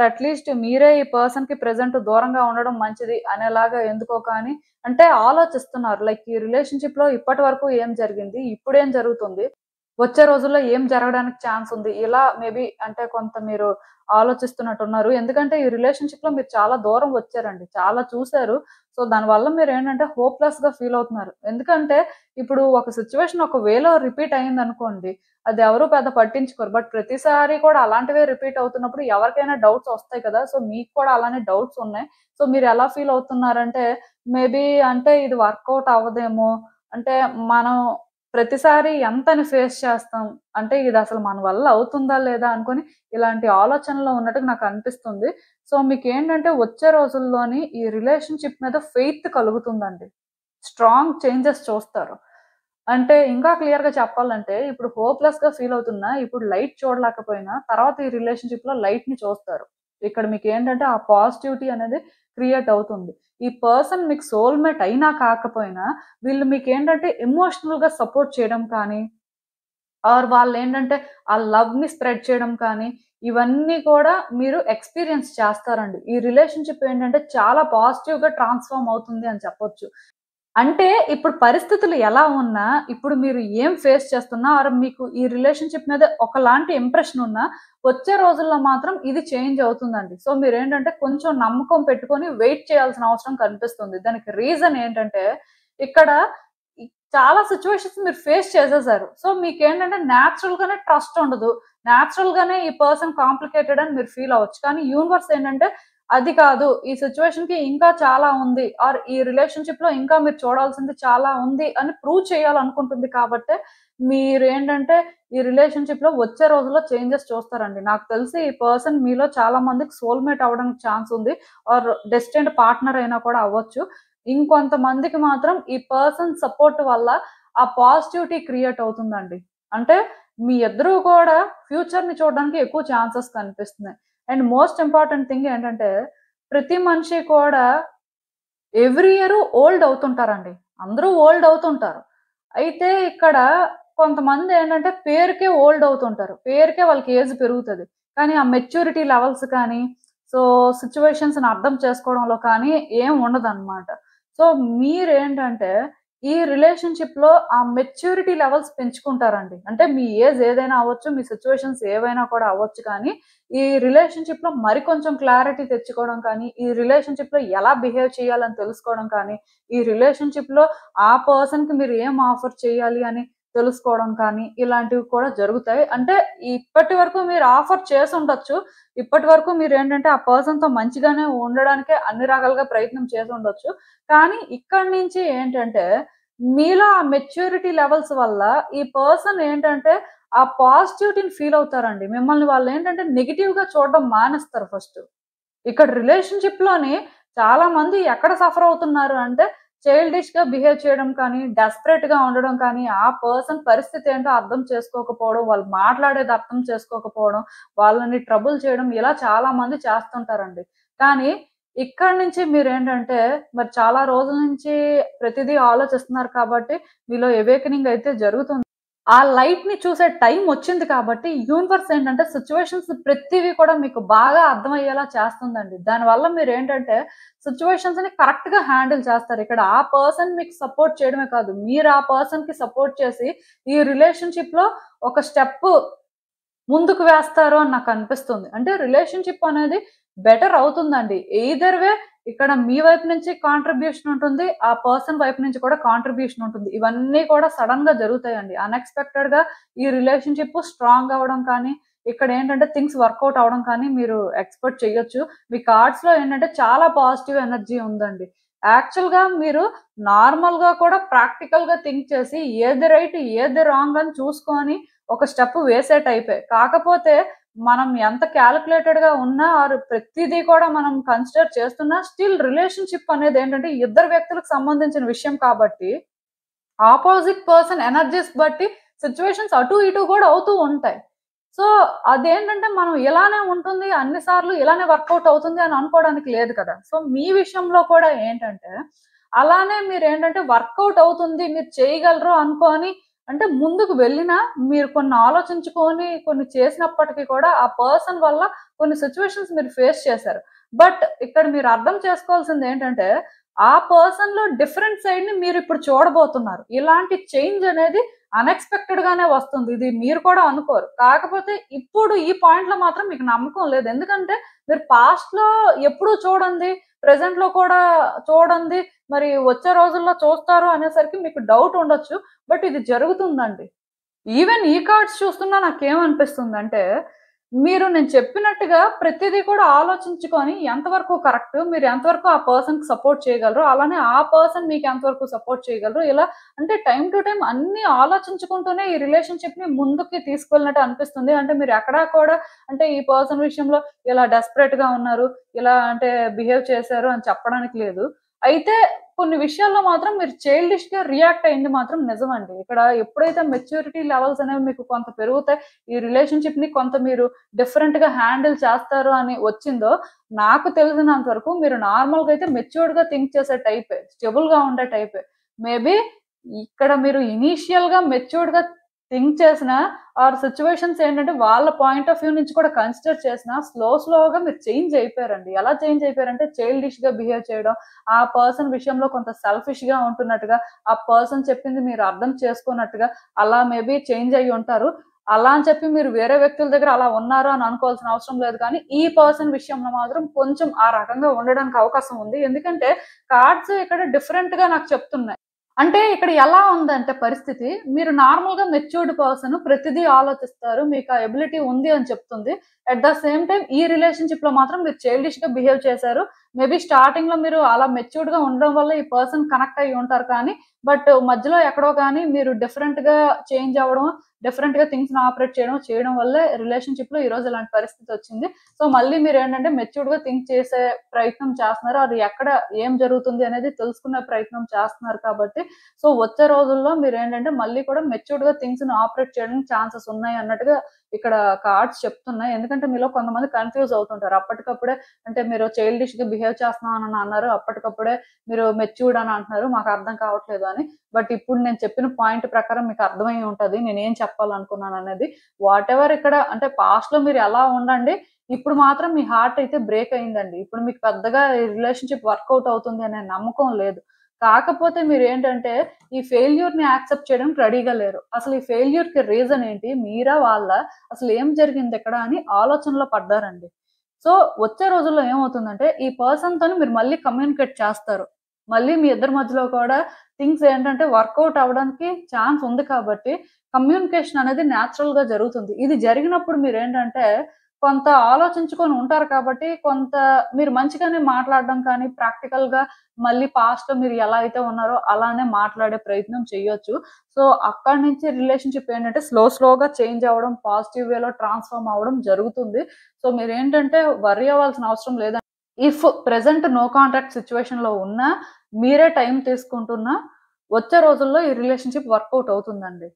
అట్‌లీస్ట్ మీరే ఈ పర్సన్‌కి ప్రెజెంట్ దూరంగా ఉండడం మంచిది అనేలాగా ఎందుకో కానీ అంటే ఆలోచిస్తున్నారు. లైక్ ఈ రిలేషన్‌షిప్‌లో ఇప్పటి వరకు ఏం జరిగింది? ఇప్పుడేం జరుగుతుంది? వచ్చే రోజుల్లో ఏం జరగడానికి ఛాన్స్ ఉంది? ఇలా మేబీ అంటే కొంత మీరు ఆలోచిస్తున్నట్టున్నారు. ఎందుకంటే ఈ రిలేషన్‌షిప్‌లో మీరు చాలా దూరం వచ్చారండి. చాలా చూసారు. సో, దానివల్ల మీరేంటంటే హోప్‌లెస్‌గా ఫీల్ అవుతున్నారు. ఎందుకంటే ఇప్పుడు ఒక సిట్యుయేషన్ ఒక వేలో రిపీట్ అయిందనుకోండి. అది ఎవరు పెద్ద పట్టించుకోరు. బట్ ప్రతిసారి కూడా అలాంటివే రిపీట్ అవుతున్నప్పుడు ఎవరికైనా డౌట్స్ వస్తాయి కదా! సో, మీకు కూడా అలానే డౌట్స్ ఉన్నాయి. సో, మీరు ఎలా ఫీల్ అవుతున్నారంటే మేబీ అంటే ఇది వర్కౌట్ అవ్వదేమో! అంటే మనం ప్రతిసారి ఎంతని ఫేస్ చేస్తాం. అంటే ఇదసలు మన వల్ల అవుతుందా లేదా అనుకోని ఇలాంటి ఆలోచనలో ఉన్నట్టుగా నాకనిపిస్తుంది. సో, మీకేంటంటే వచ్చే రోజుల్లోని ఈ రిలేషన్‌షిప్ మీద ఫెయిత్ కలుగుతుందండి. స్ట్రాంగ్ చేంజెస్ చూస్తారు. అంటే ఇంకా క్లియర్‌గా చెప్పాలంటే ఇప్పుడు హోప్‌లెస్‌గా ఫీల్ అవుతున్నా, ఇప్పుడు లైట్ చూడలేకపోయినా తర్వాత ఈ రిలేషన్‌షిప్‌లో లైట్‌ని చూస్తారు. ఇక్కడ మీకేంటంటే ఆ పాజిటివిటీ అనేది క్రియేట్ అవుతుంది. ఈ పర్సన్ మీకు సోల్‌మేట్ అయినా కాకపోయినా వీళ్ళు మీకేంటంటే ఎమోషనల్‌గా సపోర్ట్ చేయడం కానీ, వాళ్ళేంటంటే ఆ లవ్‌ని స్ప్రెడ్ చేయడం కానీ, ఇవన్నీ కూడా మీరు ఎక్స్‌పీరియన్స్ చేస్తారండి. ఈ రిలేషన్‌షిప్ ఏంటంటే చాలా పాజిటివ్‌గా ట్రాన్స్‌ఫార్మ్ అవుతుంది అని చెప్పొచ్చు. అంటే ఇప్పుడు పరిస్థితులు ఎలా ఉన్నా, ఇప్పుడు మీరు ఏం ఫేస్ చేస్తున్నా మీకు ఈ రిలేషన్‌షిప్ మీద ఒకలాంటి ఇంప్రెషన్ ఉన్నా, వచ్చే రోజుల్లో మాత్రం ఇది చేంజ్ అవుతుందండి. సో, మీరేంటంటే కొంచెం నమ్మకం పెట్టుకొని వెయిట్ చేయాల్సిన అవసరం కనిపిస్తుంది. దానికి రీజన్ ఏంటంటే, ఇక్కడ ఇ చాలా సిట్యుయేషన్స్ మీరు ఫేస్ చేసేసారు. సో, మీకేంటంటే నేచురల్‌గానే ట్రస్ట్ ఉండదు. నేచురల్‌గానే ఈ పర్సన్ కాంప్లికేటెడ్ అని మీరు ఫీల్ అవ్వచ్చు. కానీ యూనివర్స్ ఏంటంటే అది కాదు. ఈ సిట్యుయేషన్‌కి ఇంకా చాలా ఉంది. ఈ రిలేషన్‌షిప్‌లో ఇంకా మీరు చూడాల్సింది చాలా ఉంది అని ప్రూవ్ చేయాలనుకుంటుంది కాబట్టే, మీరేంటంటే ఈ రిలేషన్‌షిప్‌లో వచ్చే రోజుల్లో చేంజెస్ చూస్తారండి. నాకు తెలిసి ఈ పర్సన్ మీలో చాలా మందికి సోల్‌మేట్ అవ్వడానికి ఛాన్స్ ఉంది. డెస్టిన్డ్ పార్ట్నర్ అయినా కూడా అవ్వచ్చు. ఇంకొంతమందికి మాత్రం ఈ పర్సన్ సపోర్ట్ వల్ల ఆ పాజిటివిటీ క్రియేట్ అవుతుందండి. అంటే మీ ఇద్దరూ కూడా ఫ్యూచర్‌ని చూడడానికి ఎక్కువ ఛాన్సెస్ కనిపిస్తున్నాయి. అండ్ మోస్ట్ ఇంపార్టెంట్ థింగ్ ఏంటంటే, ప్రతి మనిషి కూడా ఎవ్రీ ఇయర్ ఓల్డ్ అవుతుంటారండి. అందరూ ఓల్డ్ అవుతుంటారు. అయితే ఇక్కడ కొంతమందేంటంటే పేరుకే ఓల్డ్ అవుతుంటారు. పేరుకే వాళ్ళకి ఏజ్ పెరుగుతది. కానీ ఆ మెచ్యూరిటీ లెవెల్స్ కానీ, సో సిట్యుయేషన్స్‌ని అర్థం చేసుకోవడంలో కానీ ఏం ఉండదనమాట. సో మీరేంటంటే ఈ రిలేషన్‌షిప్‌లో ఆ మెచ్యూరిటీ లెవెల్స్ పెంచుకుంటారండి. అంటే మీ ఏజ్ ఏదైనా అవ్వచ్చు, మీ సిట్యుయేషన్స్ ఏవైనా కూడా అవ్వచ్చు కానీ ఈ రిలేషన్‌షిప్‌లో మరికొంచెం క్లారిటీ తెచ్చుకోవడం కానీ, ఈ రిలేషన్‌షిప్‌లో ఎలా బిహేవ్ చేయాలని తెలుసుకోవడం కానీ, ఈ రిలేషన్‌షిప్‌లో ఆ పర్సన్‌కి మీరు ఏం ఆఫర్ చేయాలి అని తెలుసుకోవడం కానీ, ఇలాంటివి కూడా జరుగుతాయి. అంటే ఇప్పటి వరకు మీరు ఆఫర్ చేసుండొచ్చు. ఇప్పటి వరకు మీరేంటంటే ఆ పర్సన్‌తో మంచిగానే ఉండడానికే అన్ని రకాలుగా ప్రయత్నం చేసుండొచ్చు. కానీ ఇక్కడి నుంచి ఏంటంటే, మీలో ఆ మెచ్యూరిటీ లెవెల్స్ వల్ల ఈ పర్సన్ ఏంటంటే ఆ పాజిటివిటీని ఫీల్ అవుతారండి. మిమ్మల్ని వాళ్ళేంటంటే నెగెటివ్‌గా చూడడం మానేస్తారు ఫస్ట్. ఇక్కడ రిలేషన్‌షిప్‌లోని చాలా మంది ఎక్కడ సఫర్ అవుతున్నారు అంటే, చైల్డిష్‌గా బిహేవ్ చేయడం కానీ, డెస్పరేట్‌గా ఉండడం కానీ, ఆ పర్సన్ పరిస్థితి ఏంటో అర్థం చేసుకోకపోవడం, వాళ్ళు మాట్లాడేది అర్థం చేసుకోకపోవడం, వాళ్ళని ట్రబుల్ చేయడం ఇలా చాలా మంది చేస్తుంటారండి. కానీ ఇక్కడి నుంచి మీరేంటంటే, మరి చాలా రోజుల నుంచి ప్రతిదీ ఆలోచిస్తున్నారు కాబట్టి, మీలో అవేకెనింగ్ అయితే జరుగుతుంది. ఆ లైట్‌ని చూసే టైం వచ్చింది కాబట్టి, యూనివర్స్ ఏంటంటే సిట్యుయేషన్స్ ప్రతివి కూడా మీకు బాగా అర్థమయ్యేలా చేస్తుందండి. దానివల్ల మీరేంటంటే సిట్యుయేషన్స్‌ని కరెక్ట్‌గా హ్యాండిల్ చేస్తారు. ఇక్కడ ఆ పర్సన్ మీకు సపోర్ట్ చేయడమే కాదు, మీరు ఆ పర్సన్‌కి సపోర్ట్ చేసి, ఈ రిలేషన్‌షిప్‌లో ఒక స్టెప్ ముందుకు వేస్తారు అని నాకనిపిస్తుంది. అంటే రిలేషన్‌షిప్ అనేది బెటర్ అవుతుందండి. ఎయిదర్ వే ఇక్కడ మీ వైపు నుంచి కాంట్రిబ్యూషన్ ఉంటుంది. ఆ పర్సన్ వైపు నుంచి కూడా కాంట్రిబ్యూషన్ ఉంటుంది. ఇవన్నీ కూడా సడెన్‌గా జరుగుతాయండి. అన్‌ఎక్స్‌పెక్టెడ్‌గా ఈ రిలేషన్‌షిప్ స్ట్రాంగ్ అవ్వడం కానీ, ఇక్కడేంటంటే థింగ్స్ వర్కౌట్ అవ్వడం కానీ మీరు ఎక్స్‌పెక్ట్ చేయొచ్చు. మీ కార్డ్స్‌లో ఏంటంటే చాలా పాజిటివ్ ఎనర్జీ ఉందండి. యాక్చువల్‌గా మీరు నార్మల్‌గా కూడా ప్రాక్టికల్‌గా థింక్ చేసి ఏది రైట్, ఏది రాంగ్ అని చూసుకొని ఒక స్టెప్ వేసే టైపే. కాకపోతే మనం ఎంత కాలిక్యులేటెడ్‌గా ఉన్నా ప్రతీదీ కూడా మనం కన్సిడర్ చేస్తున్నా స్టిల్ రిలేషన్‌షిప్ అనేదేంటంటే ఇద్దరు వ్యక్తులకు సంబంధించిన విషయం కాబట్టి, ఆపోజిట్ పర్సన్ ఎనర్జీస్ బట్టి సిట్యుయేషన్స్ అటు ఇటు గూడా అవుతూ ఉంటాయి. సో అదేంటంటే మనం ఇలానే ఉంటుంది అన్ని సార్లు ఇలానే వర్కౌట్ అవుతుంది అని అనుకోవడానికి లేదు కదా. సో మీ విషయంలో కూడా ఏంటంటే అలానే మీరేంటంటే వర్కౌట్ అవుతుంది, మీరు చేయగలరు అనుకోని అంటే ముందుకు వెళ్ళినా మీరు కొన్ని ఆలోచించుకొని కొన్ని చేసినప్పటికీ కూడా ఆ పర్సన్ వల్ల కొన్ని సిట్యుయేషన్స్ మీరు ఫేస్ చేశారు. బట్ ఇక్కడ మీరు అర్థం చేసుకోవాల్సింది ఏంటంటే ఆ పర్సన్‌లో డిఫరెంట్ సైడ్‌ని మీరిప్పుడు చూడబోతున్నారు. ఇలాంటి చేంజ్ అనేది అన్‌ఎక్స్‌పెక్టెడ్ గానే వస్తుంది. ఇది మీరు కూడా అనుకోరు. కాకపోతే ఇప్పుడు ఈ పాయింట్‌లో మాత్రం మీకు నమ్మకం లేదు. ఎందుకంటే మీరు పాస్ట్‌లో ఎప్పుడూ చూడంది, ప్రెజెంట్‌లో కూడా చూడంది, మరి వచ్చే రోజుల్లో చూస్తారు అనేసరికి మీకు డౌట్ ఉండొచ్చు. బట్ ఇది జరుగుతుందండి. ఈవెన్ ఈ కార్డ్స్ చూస్తున్నా నాకేమనిపిస్తుందంటే, మీరు నేను చెప్పినట్టుగా ప్రతిదీ కూడా ఆలోచించుకొని ఎంతవరకు కరెక్ట్, మీరు ఎంతవరకు ఆ పర్సన్‌కి సపోర్ట్ చేయగలరు, అలానే ఆ పర్సన్ మీకు ఎంతవరకు సపోర్ట్ చేయగలరు, ఇలా అంటే టైమ్ టు టైమ్ అన్నీ ఆలోచించుకుంటూనే ఈ రిలేషన్‌షిప్‌ని ముందుకి తీసుకెళ్ళినట్టు అనిపిస్తుంది. అంటే మీరు ఎక్కడా కూడా అంటే ఈ పర్సన్ విషయంలో ఇలా డెస్పరేట్‌గా ఉన్నారు, ఇలా అంటే బిహేవ్ చేశారు అని చెప్పడానికి లేదు. అయితే కొన్ని విషయాల్లో మాత్రం మీరు చైల్డిష్‌గా రియాక్ట్ అయింది మాత్రం నిజమండి. ఇక్కడ ఎప్పుడైతే మెచ్యూరిటీ లెవెల్స్ అనేవి మీకు కొంత పెరుగుతాయి, ఈ రిలేషన్‌షిప్‌ని కొంత మీరు డిఫరెంట్‌గా హ్యాండిల్ చేస్తారు అని వచ్చిందో, నాకు తెలిసినంత వరకు మీరు నార్మల్‌గా అయితే మెచ్యూర్డ్‌గా థింక్ చేసే టైపే. స్టెబుల్‌గా ఉండే టైపే. మేబీ ఇక్కడ మీరు ఇనీషియల్‌గా మెచ్యూర్డ్‌గా థింక్ చేసినా ఆర్ సిట్యుయేషన్స్ ఏంటంటే వాళ్ళ పాయింట్ ఆఫ్ వ్యూ నుంచి కూడా కన్సిడర్ చేసినా స్లోగా మీరు చేంజ్ అయిపోయారండి. ఎలా చేంజ్ అయిపోయారంటే చైల్డిష్‌గా బిహేవ్ చేయడం, ఆ పర్సన్ విషయంలో కొంత సెల్ఫిష్‌గా ఉంటున్నట్టుగా, ఆ పర్సన్ చెప్పింది మీరు అర్థం చేసుకోనట్టుగా అలా మేబీ చేంజ్ అయ్యి ఉంటారు. అలా అని చెప్పి మీరు వేరే వ్యక్తుల దగ్గర అలా ఉన్నారు అని అనుకోవాల్సిన అవసరం లేదు కానీ, ఈ పర్సన్ విషయంలో మాత్రం కొంచెం ఆ రకంగా ఉండడానికి అవకాశం ఉంది. ఎందుకంటే కార్డ్స్ ఇక్కడ డిఫరెంట్‌గా నాకు చెప్తున్నాయి. అంటే ఇక్కడ ఎలా ఉందంటే పరిస్థితి, మీరు నార్మల్‌గా మెచ్యూర్డ్ పర్సన్ ప్రతిదీ ఆలోచిస్తారు. మీకు ఆ ఎబిలిటీ ఉంది అని చెప్తుంది. అట్ ద సేమ్ టైమ్ ఈ రిలేషన్‌షిప్‌లో మాత్రం మీరు చైల్డిష్‌గా బిహేవ్ చేశారు. మేబీ స్టార్టింగ్‌లో మీరు అలా మెచ్యూర్డ్‌గా ఉండడం వల్ల ఈ పర్సన్ కనెక్ట్ అయ్యి ఉంటారు కానీ, బట్ మధ్యలో ఎక్కడో గాని మీరు డిఫరెంట్‌గా చేంజ్ అవ్వడం, డిఫరెంట్‌గా థింగ్స్‌ని ఆపరేట్ చేయడం వల్లే రిలేషన్‌షిప్‌లో ఈరోజు ఇలాంటి పరిస్థితి వచ్చింది. సో, మళ్ళీ మీరేంటంటే మెచ్యూర్డ్‌గా థింక్ చేసే ప్రయత్నం చేస్తున్నారు. అది ఎక్కడ ఏం జరుగుతుంది అనేది తెలుసుకునే ప్రయత్నం చేస్తున్నారు కాబట్టి సో, వచ్చే రోజుల్లో మీరేంటంటే మళ్ళీ కూడా మెచ్యూర్డ్‌గా థింగ్స్‌ని ఆపరేట్ చేయడానికి ఛాన్సెస్ ఉన్నాయి అన్నట్టుగా ఇక్కడ కార్డ్స్ చెప్తున్నాయి. ఎందుకంటే మీలో కొంతమంది కన్‌ఫ్యూజ్ అవుతుంటారు. అప్పటికప్పుడే అంటే మీరు చైల్డిష్‌గా బిహేవ్ చేస్తున్నానని అన్నారు. అప్పటికప్పుడే మీరు మెచ్యూర్డ్ అని అంటున్నారు. మాకు అర్థం కావట్లేదు అని. బట్ ఇప్పుడు నేను చెప్పిన పాయింట్ ప్రకారం మీకు అర్థమయ్యి ఉంటది. నేనేం చెప్పాలనుకున్నాననేది. వాటెవర్ ఇక్కడ అంటే పాస్ట్‌లో మీరు ఎలా ఉండండి. ఇప్పుడు మాత్రం మీ హార్ట్ అయితే బ్రేక్ అయిందండి. ఇప్పుడు మీకు పెద్దగా ఈ రిలేషన్‌షిప్ వర్కౌట్ అవుతుంది అనే నమ్మకం లేదు. కాకపోతే మీరేంటంటే, ఈ ఫెయిల్యూర్‌ని యాక్సెప్ట్ చేయడానికి రెడీగా లేరు. అసలు ఈ ఫెయిల్యూర్‌కి రీజన్ ఏంటి? మీరా? వాళ్ళా? అసలు ఏం జరిగిందిక్కడ అని ఆలోచనలో పడ్డారండి. సో, వచ్చే రోజుల్లో ఏమవుతుందంటే, ఈ పర్సన్‌తోని మీరు మళ్ళీ కమ్యూనికేట్ చేస్తారు. మళ్ళీ మీ ఇద్దరి మధ్యలో కూడా థింగ్స్ ఏంటంటే వర్కౌట్ అవ్వడానికి ఛాన్స్ ఉంది కాబట్టి, కమ్యూనికేషన్ అనేది నేచురల్‌గా జరుగుతుంది. ఇది జరిగినప్పుడు మీరేంటంటే, కొంత ఆలోచించుకొని ఉంటారు కాబట్టి, కొంత మీరు మంచిగానే మాట్లాడడం కానీ, ప్రాక్టికల్‌గా మళ్ళీ పాస్ట్‌లో మీరు ఎలా అయితే ఉన్నారో అలానే మాట్లాడే ప్రయత్నం చేయొచ్చు. సో, అక్కడి నుంచి రిలేషన్‌షిప్ ఏంటంటే స్లోగా చేంజ్ అవ్వడం, పాజిటివ్ వేలో ట్రాన్స్‌ఫార్మ్ అవ్వడం జరుగుతుంది. సో, మీరేంటంటే వర్రీ అవ్వాల్సిన అవసరం లేదండి. ఇఫ్ ప్రెజెంట్ నో కాంటాక్ట్ సిట్యుయేషన్‌లో ఉన్నా, మీరే టైం తీసుకుంటున్నా, వచ్చే రోజుల్లో ఈ రిలేషన్‌షిప్ వర్కౌట్ అవుతుందండి.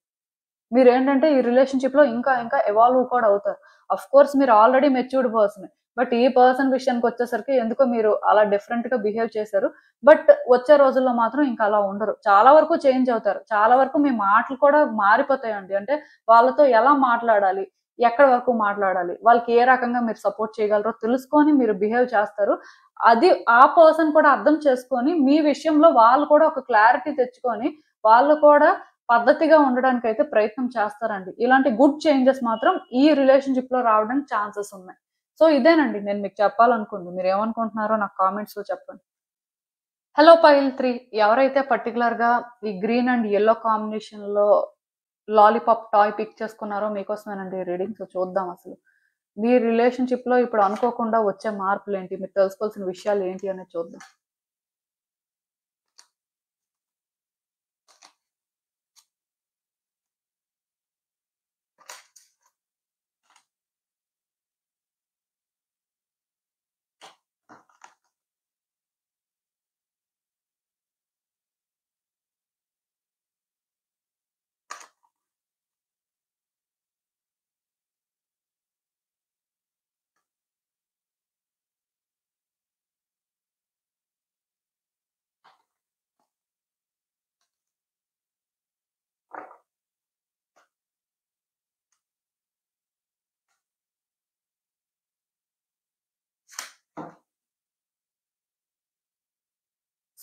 మీరేంటంటే ఈ రిలేషన్‌షిప్‌లో ఇంకా ఎవాల్వ్ కూడా అవుతారు. ఆఫ్‌కోర్స్ మీరు ఆల్రెడీ మెచ్యూర్డ్ పర్సనే. బట్ ఈ పర్సన్ విషయానికొచ్చేసరికి ఎందుకో మీరు అలా డిఫరెంట్‌గా బిహేవ్ చేశారు. బట్ వచ్చే రోజుల్లో మాత్రం ఇంక అలా ఉండరు. చాలా వరకు చేంజ్ అవుతారు. చాలా వరకు మీ మాటలు కూడా మారిపోతాయండి. అంటే వాళ్ళతో ఎలా మాట్లాడాలి? ఎక్కడి వరకు మాట్లాడాలి? వాళ్ళకి ఏ రకంగా మీరు సపోర్ట్ చేయగలరో తెలుసుకొని మీరు బిహేవ్ చేస్తారు. అది ఆ పర్సన్ కూడా అర్థం చేసుకొని మీ విషయంలో వాళ్ళు కూడా ఒక క్లారిటీ తెచ్చుకొని వాళ్ళు కూడా పద్ధతిగా ఉండడానికైతే ప్రయత్నం చేస్తారండి. ఇలాంటి గుడ్ చేంజెస్ మాత్రం ఈ రిలేషన్‌షిప్‌లో రావడానికి ఛాన్సెస్ ఉన్నాయి. సో, ఇదేనండి నేను మీకు చెప్పాలనుకుంది. మీరేమనుకుంటున్నారో నాకు కామెంట్స్‌లో చెప్పండి. హలో పైల్ 3 ఎవరైతే పర్టిక్యులర్‌గా ఈ గ్రీన్ అండ్ యెల్లో కాంబినేషన్‌లో లాలీపాప్ టాయ్ పిక్ చేసుకున్నారో మీకోసమేనండి ఈ రీడింగ్. సో, చూద్దాం అసలు. మీ రిలేషన్‌షిప్‌లో ఇప్పుడు అనుకోకుండా వచ్చే మార్పులేంటి? మీరు తెలుసుకోవాల్సిన విషయాలేంటి అనేది చూద్దాం.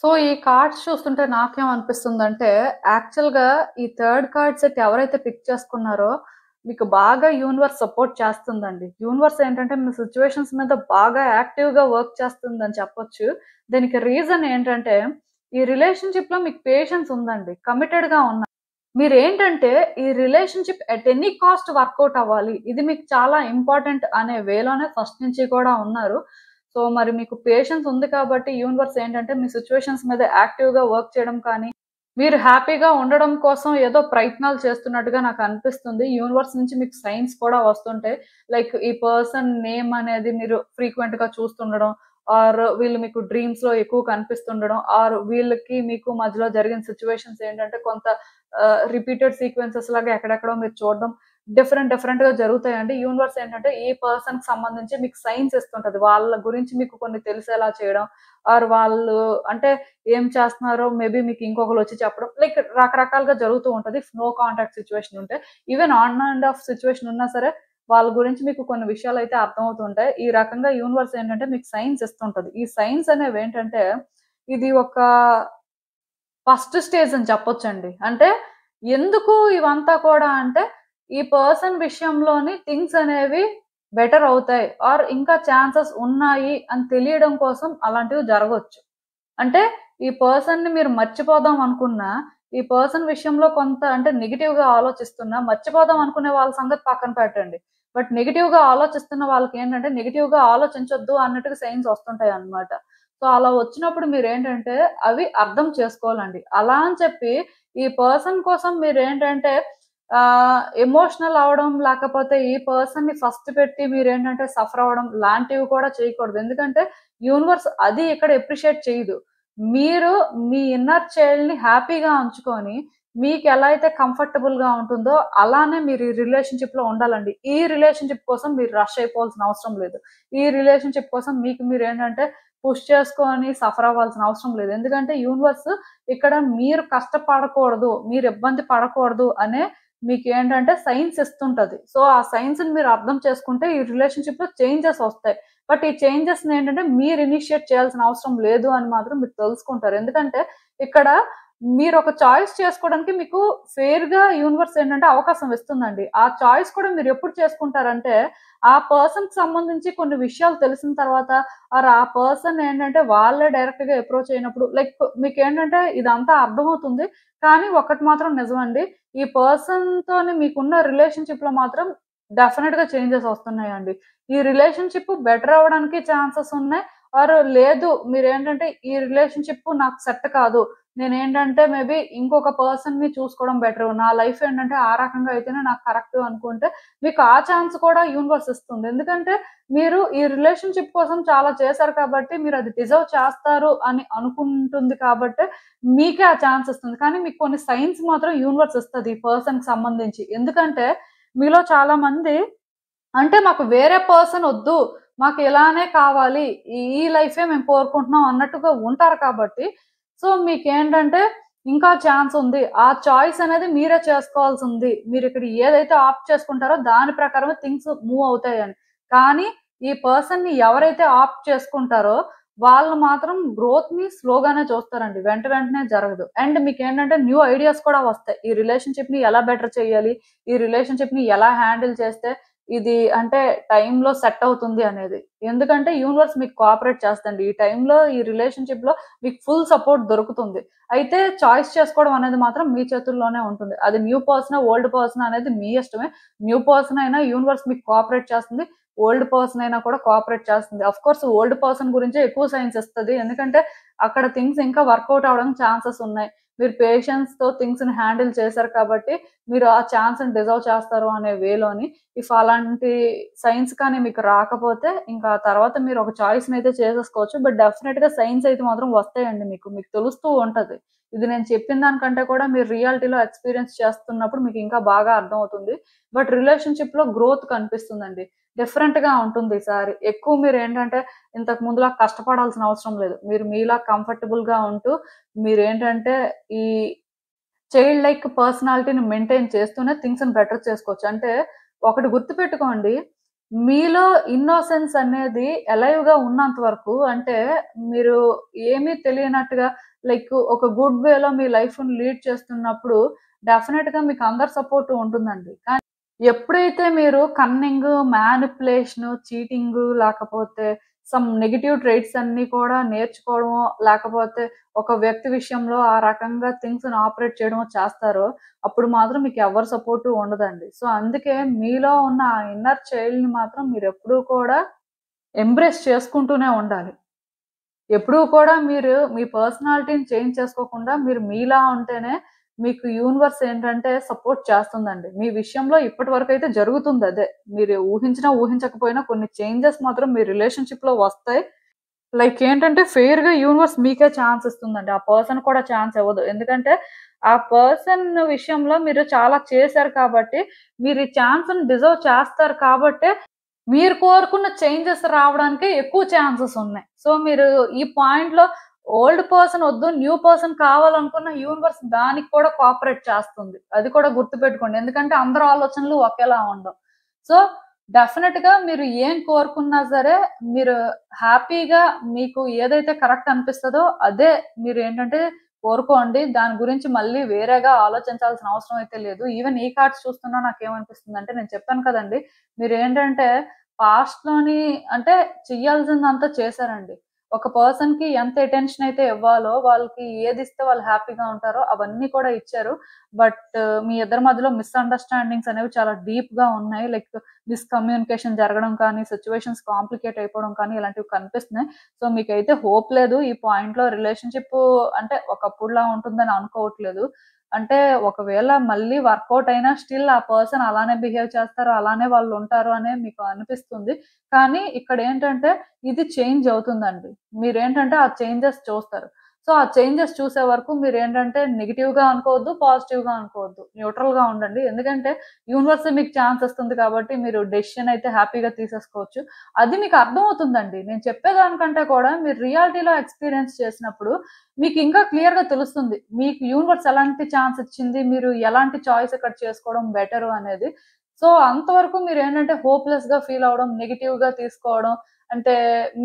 సో, ఈ కార్డ్స్ చూస్తుంటే నాకేమనిపిస్తుందంటే, యాక్చువల్‌గా ఈ థర్డ్ కార్డ్ సెట్ ఎవరైతే పిక్ చేసుకున్నారో, మీకు బాగా యూనివర్స్ సపోర్ట్ చేస్తుందండి. యూనివర్స్ ఏంటంటే, మీ సిట్యుయేషన్స్ మీద బాగా యాక్టివ్‌గా వర్క్ చేస్తుందని చెప్పొచ్చు. దీనికి రీజన్ ఏంటంటే, ఈ రిలేషన్‌షిప్‌లో మీకు పేషెన్స్ ఉందండి. కమిటెడ్‌గా ఉన్నారు. మీరేంటంటే, ఈ relationship at any cost work out అవ్వాలి. ఇది మీకు చాలా ఇంపార్టెంట్ అనే వేలోనే ఫస్ట్ నుంచి కూడా ఉన్నారు. సో, మరి మీకు పేషెన్స్ ఉంది కాబట్టి యూనివర్స్ ఏంటంటే, మీ సిట్యుయేషన్స్ మీద యాక్టివ్‌గా వర్క్ చేయడం కానీ, మీరు హ్యాపీగా ఉండడం కోసం ఏదో ప్రయత్నాలు చేస్తున్నట్టుగా నాకనిపిస్తుంది. యూనివర్స్ నుంచి మీకు సైన్స్ కూడా వస్తుంటాయి. లైక్ ఈ పర్సన్ నేమ్ అనేది మీరు ఫ్రీక్వెంట్‌గా చూస్తుండడం, ఆర్ వీళ్ళు మీకు డ్రీమ్స్‌లో ఎక్కువ కనిపిస్తుండడం, ఆర్ వీళ్ళకి మీకు మధ్యలో జరిగిన సిట్యుయేషన్స్ ఏంటంటే కొంత రిపీటెడ్ సీక్వెన్సెస్ లాగా ఎక్కడెక్కడో మీరు చూడడం డిఫరెంట్‌గా జరుగుతాయండి. యూనివర్స్ ఏంటంటే ఈ పర్సన్‌కి సంబంధించి మీకు సైన్స్ ఇస్తుంటది. వాళ్ళ గురించి మీకు కొన్ని తెలిసేలా చేయడం, ఆర్ వాళ్ళు అంటే ఏం చేస్తున్నారో మేబీ మీకు ఇంకొకళ్ళొచ్చి చెప్పడం. లైక్ రకరకాలుగా జరుగుతూ ఉంటది. నో కాంటాక్ట్ సిట్యుయేషన్ ఉంటే. Even on and of situation ఉన్నా సరే వాళ్ళ గురించి మీకు కొన్ని విషయాలైతే అర్థమవుతూ ఉంటాయి. ఈ రకంగా యూనివర్స్ ఏంటంటే మీకు సైన్స్ ఇస్తుంటది. ఈ సైన్స్ అనేవేంటంటే ఇది ఒక ఫస్ట్ స్టేజ్ అని చెప్పొచ్చండి. అంటే ఎందుకు ఇవంతా కూడా అంటే, ఈ పర్సన్ విషయంలోని థింగ్స్ అనేవి బెటర్ అవుతాయి. ఆర్ ఇంకా ఛాన్సెస్ ఉన్నాయి అని తెలియడం కోసం అలాంటివి జరగొచ్చు. అంటే ఈ పర్సన్‌ని మీరు మర్చిపోదాం అనుకున్నా, ఈ పర్సన్ విషయంలో కొంత అంటే నెగెటివ్‌గా ఆలోచిస్తున్నా, మర్చిపోదాం అనుకునే వాళ్ళ సంగతి పక్కన పెట్టండి. బట్ నెగెటివ్‌గా ఆలోచిస్తున్న వాళ్ళకేంటంటే నెగెటివ్‌గా ఆలోచించొద్దు అన్నట్టుగా సైన్స్ వస్తుంటాయన్నమాట. సో, అలా వచ్చినప్పుడు మీరేంటంటే అవి అర్థం చేసుకోవాలండి. అలా అని చెప్పి ఈ పర్సన్ కోసం మీరేంటంటే ఎమోషనల్ అవ్వడం, లేకపోతే ఈ పర్సన్‌ని ఫస్ట్ పెట్టి మీరేంటంటే సఫర్ అవ్వడం లాంటివి కూడా చేయకూడదు. ఎందుకంటే యూనివర్స్ అది ఇక్కడ అప్రిషియేట్ చేయదు. మీరు మీ ఇన్నర్ చైల్డ్‌ని హ్యాపీగా ఉంచుకొని, మీకెలా అయితే కంఫర్టబుల్‌గా ఉంటుందో, అలానే మీరు ఈ రిలేషన్‌షిప్‌లో ఉండాలండి. ఈ రిలేషన్‌షిప్ కోసం మీరు రష్ అయిపోవాల్సిన అవసరం లేదు. ఈ రిలేషన్‌షిప్ కోసం మీకు మీరేంటంటే పుష్ చేసుకొని సఫర్ అవ్వాల్సిన అవసరం లేదు. ఎందుకంటే యూనివర్స్ ఇక్కడ మీరు కష్టపడకూడదు, మీరు ఇబ్బంది పడకూడదు అనే మీకేంటంటే సైన్స్ ఇస్తుంటది. సో, ఆ సైన్స్‌ని మీరు అర్థం చేసుకుంటే ఈ రిలేషన్‌షిప్‌లో చేంజెస్ వస్తాయి. బట్ ఈ చేంజెస్‌ని ఏంటంటే మీరు ఇనిషియేట్ చేయాల్సిన అవసరం లేదు అని మాత్రం మీరు తెలుసుకుంటారు. ఎందుకంటే ఇక్కడ మీరొక చాయిస్ చేసుకోవడానికి మీకు ఫెయిర్‌గా యూనివర్స్ ఏంటంటే అవకాశం ఇస్తుందండి. ఆ చాయిస్ కూడా మీరెప్పుడు చేసుకుంటారంటే, ఆ పర్సన్‌కి సంబంధించి కొన్ని విషయాలు తెలిసిన తర్వాత, ఆర్ ఆ పర్సన్ ఏంటంటే వాళ్ళే డైరెక్ట్‌గా అప్రోచ్ అయినప్పుడు లైక్ మీకేంటంటే ఇదంతా అర్థమవుతుంది. కానీ ఒకటి మాత్రం నిజమండి. ఈ పర్సన్‌తోని మీకున్న రిలేషన్‌షిప్‌లో మాత్రం డెఫినిట్‌గా చేంజెస్ వస్తున్నాయండి. ఈ రిలేషన్‌షిప్ బెటర్ అవ్వడానికి ఛాన్సెస్ ఉన్నాయి. ఆర్ లేదు మీరేంటంటే ఈ రిలేషన్‌షిప్ నాకు సెట్ కాదు. నేనేంటంటే మేబీ ఇంకొక పర్సన్‌ని చూసుకోవడం బెటరు. నా లైఫ్ ఏంటంటే ఆ రకంగా అయితేనే నాకు కరెక్ట్ అనుకుంటే మీకు ఆ ఛాన్స్ కూడా యూనివర్స్ ఇస్తుంది. ఎందుకంటే మీరు ఈ రిలేషన్‌షిప్ కోసం చాలా చేశారు కాబట్టి మీరది డిజర్వ్ చేస్తారు అని అనుకుంటుంది కాబట్టే మీకే ఆ ఛాన్స్ ఇస్తుంది. కానీ మీకు కొన్ని సైన్స్ మాత్రం యూనివర్స్ ఇస్తది ఈ పర్సన్‌కి సంబంధించి. ఎందుకంటే మీలో చాలా మంది అంటే మాకు వేరే పర్సన్ ఒద్దు. మాకు ఇలానే కావాలి. ఈ లైఫే మేము కోరుకుంటున్నాం అన్నట్టుగా ఉంటారు కాబట్టి, సో, మీకేంటంటే ఇంకా ఛాన్స్ ఉంది. ఆ చాయిస్ అనేది మీరే చేసుకోవాల్సుంది. మీరిక్కడ ఏదైతే ఆప్ట్ చేసుకుంటారో దాని ప్రకారమే థింగ్స్ మూవ్ అవుతాయని. కానీ ఈ పర్సన్‌ని ఎవరైతే ఆప్ట్ చేసుకుంటారో వాళ్ళు మాత్రం గ్రోత్‌ని స్లోగానే చూస్తారండి. వెంటనే జరగదు. అండ్ మీకేంటంటే న్యూ ఐడియాస్ కూడా వస్తాయి. ఈ రిలేషన్‌షిప్‌ని ఎలా బెటర్ చేయాలి? ఈ రిలేషన్‌షిప్‌ని ఎలా హ్యాండిల్ చేస్తే ఇది అంటే టైమ్‌లో సెట్ అవుతుంది అనేది. ఎందుకంటే యూనివర్స్ మీకు కోఆపరేట్ చేస్తదండి. ఈ టైమ్‌లో ఈ రిలేషన్‌షిప్‌లో మీకు ఫుల్ సపోర్ట్ దొరుకుతుంది. అయితే చాయిస్ చేసుకోవడం అనేది మాత్రం మీ చేతుల్లోనే ఉంటుంది. అది న్యూ పర్సనా, ఓల్డ్ పర్సనా అనేది మీ ఇష్టమే. న్యూ పర్సన్ అయినా యూనివర్స్ మీకు కోఆపరేట్ చేస్తుంది. ఓల్డ్ పర్సన్ అయినా కూడా కోఆపరేట్ చేస్తుంది. ఆఫ్‌కోర్స్ ఓల్డ్ పర్సన్ గురించే ఎక్కువ సైన్స్ ఇస్తది. ఎందుకంటే అక్కడ థింగ్స్ ఇంకా వర్కౌట్ అవ్వడానికి ఛాన్సెస్ ఉన్నాయి. మీరు పేషెన్స్‌తో థింగ్స్‌ని హ్యాండిల్ చేశారు కాబట్టి మీరు ఆ ఛాన్స్‌ని డిజర్వ్ చేస్తారు అనే వేలోని ఇఫ్ అలాంటి సైన్స్ కానీ మీకు రాకపోతే, ఇంకా తర్వాత మీరు ఒక చాయిస్‌నయితే చేసేసుకోవచ్చు. బట్ డెఫినిట్‌గా సైన్స్ అయితే మాత్రం వస్తాయండి మీకు. మీకు తెలుస్తూ ఉంటది. ఇది నేను చెప్పిన దానికంటే కూడా మీరు రియాలిటీలో ఎక్స్‌పీరియన్స్ చేస్తున్నప్పుడు మీకు ఇంకా బాగా అర్థమవుతుంది. బట్ రిలేషన్‌షిప్‌లో గ్రోత్ కనిపిస్తుందండి. డిఫరెంట్‌గా ఉంటుంది ఈసారి. ఎక్కువ మీరేంటంటే ఇంతకు ముందులా కష్టపడాల్సిన అవసరం లేదు. మీరు మీలా కంఫర్టబుల్‌గా ఉంటూ మీరేంటంటే ఈ చైల్డ్ లైక్ పర్సనాలిటీని మెయింటైన్ చేస్తూనే థింగ్స్‌ని బెటర్ చేసుకోవచ్చు. అంటే ఒకటి గుర్తుపెట్టుకోండి. మీలో ఇన్నోసెన్స్ అనేది ఎలైవ్‌గా ఉన్నంత వరకు అంటే మీరు ఏమీ తెలియనట్టుగా లైక్ ఒక గుడ్ వేలో మీ లైఫ్‌ని లీడ్ చేస్తున్నప్పుడు డెఫినిట్‌గా మీకు అందరి సపోర్ట్ ఉంటుందండి. కానీ ఎప్పుడైతే మీరు కన్నింగ్, మ్యానిప్యులేషను, చీటింగు లేకపోతే సమ్ నెగెటివ్ ట్రైట్స్ అన్నీ కూడా నేర్చుకోవడమో, లేకపోతే ఒక వ్యక్తి విషయంలో ఆ రకంగా థింగ్స్‌ని ఆపరేట్ చేయడమో చేస్తారో, అప్పుడు మాత్రం మీకు ఎవరి సపోర్టు ఉండదండి. సో, అందుకే మీలో ఉన్న ఆ ఇన్నర్ చైల్డ్‌ని మాత్రం మీరెప్పుడూ కూడా ఎంబ్రేస్ చేసుకుంటూనే ఉండాలి. ఎప్పుడూ కూడా మీరు మీ పర్సనాలిటీని చేంజ్ చేసుకోకుండా మీరు మీలా ఉంటేనే మీకు యూనివర్స్ ఏంటంటే సపోర్ట్ చేస్తుందండి. మీ విషయంలో ఇప్పటి వరకైతే జరుగుతుందదే. మీరు ఊహించినా, ఊహించకపోయినా కొన్ని చేంజెస్ మాత్రం మీ రిలేషన్‌షిప్‌లో వస్తాయి. లైక్ ఏంటంటే ఫెయిర్‌గా యూనివర్స్ మీకే ఛాన్స్ ఇస్తుందండి. ఆ పర్సన్ కూడా ఛాన్స్ ఇవ్వదు. ఎందుకంటే ఆ పర్సన్ విషయంలో మీరు చాలా చేశారు కాబట్టి, మీరు ఈ ఛాన్స్‌ని డిజర్వ్ చేస్తారు కాబట్టే మీరు కోరుకున్న చేంజెస్ రావడానికే ఎక్కువ ఛాన్సెస్ ఉన్నాయి. సో, మీరు ఈ పాయింట్‌లో ఓల్డ్ పర్సన్ వద్దు, న్యూ పర్సన్ కావాలనుకున్న యూనివర్స్ దానికి కూడా కోఆపరేట్ చేస్తుంది. అది కూడా గుర్తుపెట్టుకోండి. ఎందుకంటే అందరి ఆలోచనలు ఒకేలా ఉండవు. సో, డెఫినిట్‌గా మీరు ఏం కోరుకున్నా సరే, మీరు హ్యాపీగా మీకు ఏదైతే కరెక్ట్ అనిపిస్తదో అదే మీరేంటంటే కోరుకోండి. దాని గురించి మళ్ళీ వేరేగా ఆలోచించాల్సిన అవసరం అయితే లేదు. ఈవెన్ ఈ కార్డ్స్ చూస్తున్నా నాకేమనిపిస్తుందంటే నేను చెప్పాను కదండీ! మీరేంటంటే పాస్ట్‌లోని అంటే చెయ్యాల్సిందంతా చేశారండి. ఒక పర్సన్‌కి ఎంత అటెన్షన్ అయితే ఇవ్వాలో, వాళ్ళకి ఏదిస్తే వాళ్ళు హ్యాపీగా ఉంటారో అవన్నీ కూడా ఇచ్చారు. బట్ మీ ఇద్దరి మధ్యలో మిస్‌అండర్‌స్టాండింగ్స్ అనేవి చాలా డీప్‌గా ఉన్నాయి. లైక్ మిస్‌కమ్యూనికేషన్ జరగడం కానీ, సిట్యుయేషన్స్ కాంప్లికేట్ అయిపోవడం కానీ ఇలాంటివి కనిపిస్తున్నాయి. సో, మీకైతే హోప్ లేదు. ఈ పాయింట్‌లో రిలేషన్‌షిప్పు అంటే ఒకప్పుడులా ఉంటుందని అనుకోవట్లేదు. అంటే ఒకవేళ మళ్ళీ వర్కౌట్ అయినా స్టిల్ ఆ పర్సన్ అలానే బిహేవ్ చేస్తారు. అలానే వాళ్ళుంటారు అనే మీకు అనిపిస్తుంది. కానీ ఇక్కడేంటంటే ఇది చేంజ్ అవుతుందండి. మీరేంటంటే ఆ చేంజెస్ చూస్తారు. సో, ఆ చేంజెస్ చూసే వరకు మీరేంటంటే నెగెటివ్‌గా అనుకోవద్దు, పాజిటివ్‌గా అనుకోవద్దు. న్యూట్రల్‌గా ఉండండి. ఎందుకంటే యూనివర్సే మీకు ఛాన్స్ ఇస్తుంది కాబట్టి మీరు డెసిషన్ అయితే హ్యాపీగా తీసేసుకోవచ్చు. అది మీకు అర్థమవుతుందండి. నేను చెప్పేదానికంటే కూడా మీరు రియాలిటీలో ఎక్స్‌పీరియన్స్ చేసినప్పుడు మీకింకా క్లియర్‌గా తెలుస్తుంది. మీకు యూనివర్స్ ఎలాంటి ఛాన్స్ ఇచ్చింది, మీరు ఎలాంటి చాయిస్ ఇక్కడ చేసుకోవడం బెటరు అనేది. సో, అంతవరకు మీరేంటంటే హోప్‌లెస్‌గా ఫీల్ అవ్వడం, నెగెటివ్‌గా తీసుకోవడం, అంటే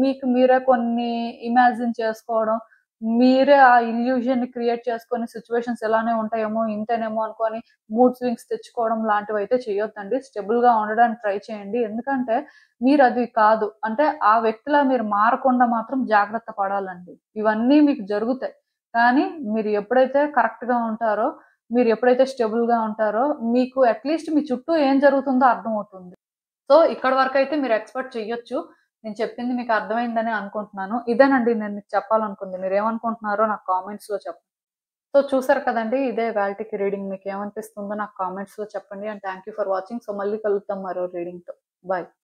మీకు మీరే కొన్ని ఇమాజిన్ చేసుకోవడం, మీరే ఆ ఇల్యూజన్‌ని క్రియేట్ చేసుకొని సిట్యుయేషన్స్ ఇలానే ఉంటాయేమో, ఇంతేనేమో అనుకోని మూడ్ స్వింగ్స్ తెచ్చుకోవడం లాంటివైతే చేయొద్దండి. స్టేబుల్‌గా ఉండడానికి ట్రై చేయండి. ఎందుకంటే మీరది కాదు. అంటే ఆ వ్యక్తిలా మీరు మారకుండా మాత్రం జాగ్రత్త పడాలండి. ఇవన్నీ మీకు జరుగుతాయి. కానీ మీరు ఎప్పుడైతే కరెక్ట్‌గా ఉంటారో, మీరు ఎప్పుడైతే స్టేబుల్‌గా ఉంటారో, మీకు అట్‌లీస్ట్ మీ చుట్టూ ఏం జరుగుతుందో అర్థమవుతుంది. సో, ఇక్కడి వరకైతే మీరు ఎక్స్‌పెక్ట్ చెయ్యొచ్చు. నేను చెప్పింది మీకు అర్థమైందనే అనుకుంటున్నాను. ఇదేనండి నేను మీకు చెప్పాలనుకుంది. మీరేమనుకుంటున్నారో నాకు కామెంట్స్‌లో చెప్పండి. సో, చూసారు కదండీ! ఇదే ఇవాల్టికి రీడింగ్. మీకేమనిపిస్తుందో నాకు కామెంట్స్‌లో చెప్పండి. And thank you for watching. So, మళ్ళీ కలుద్దాం మరో రీడింగ్‌తో. బై.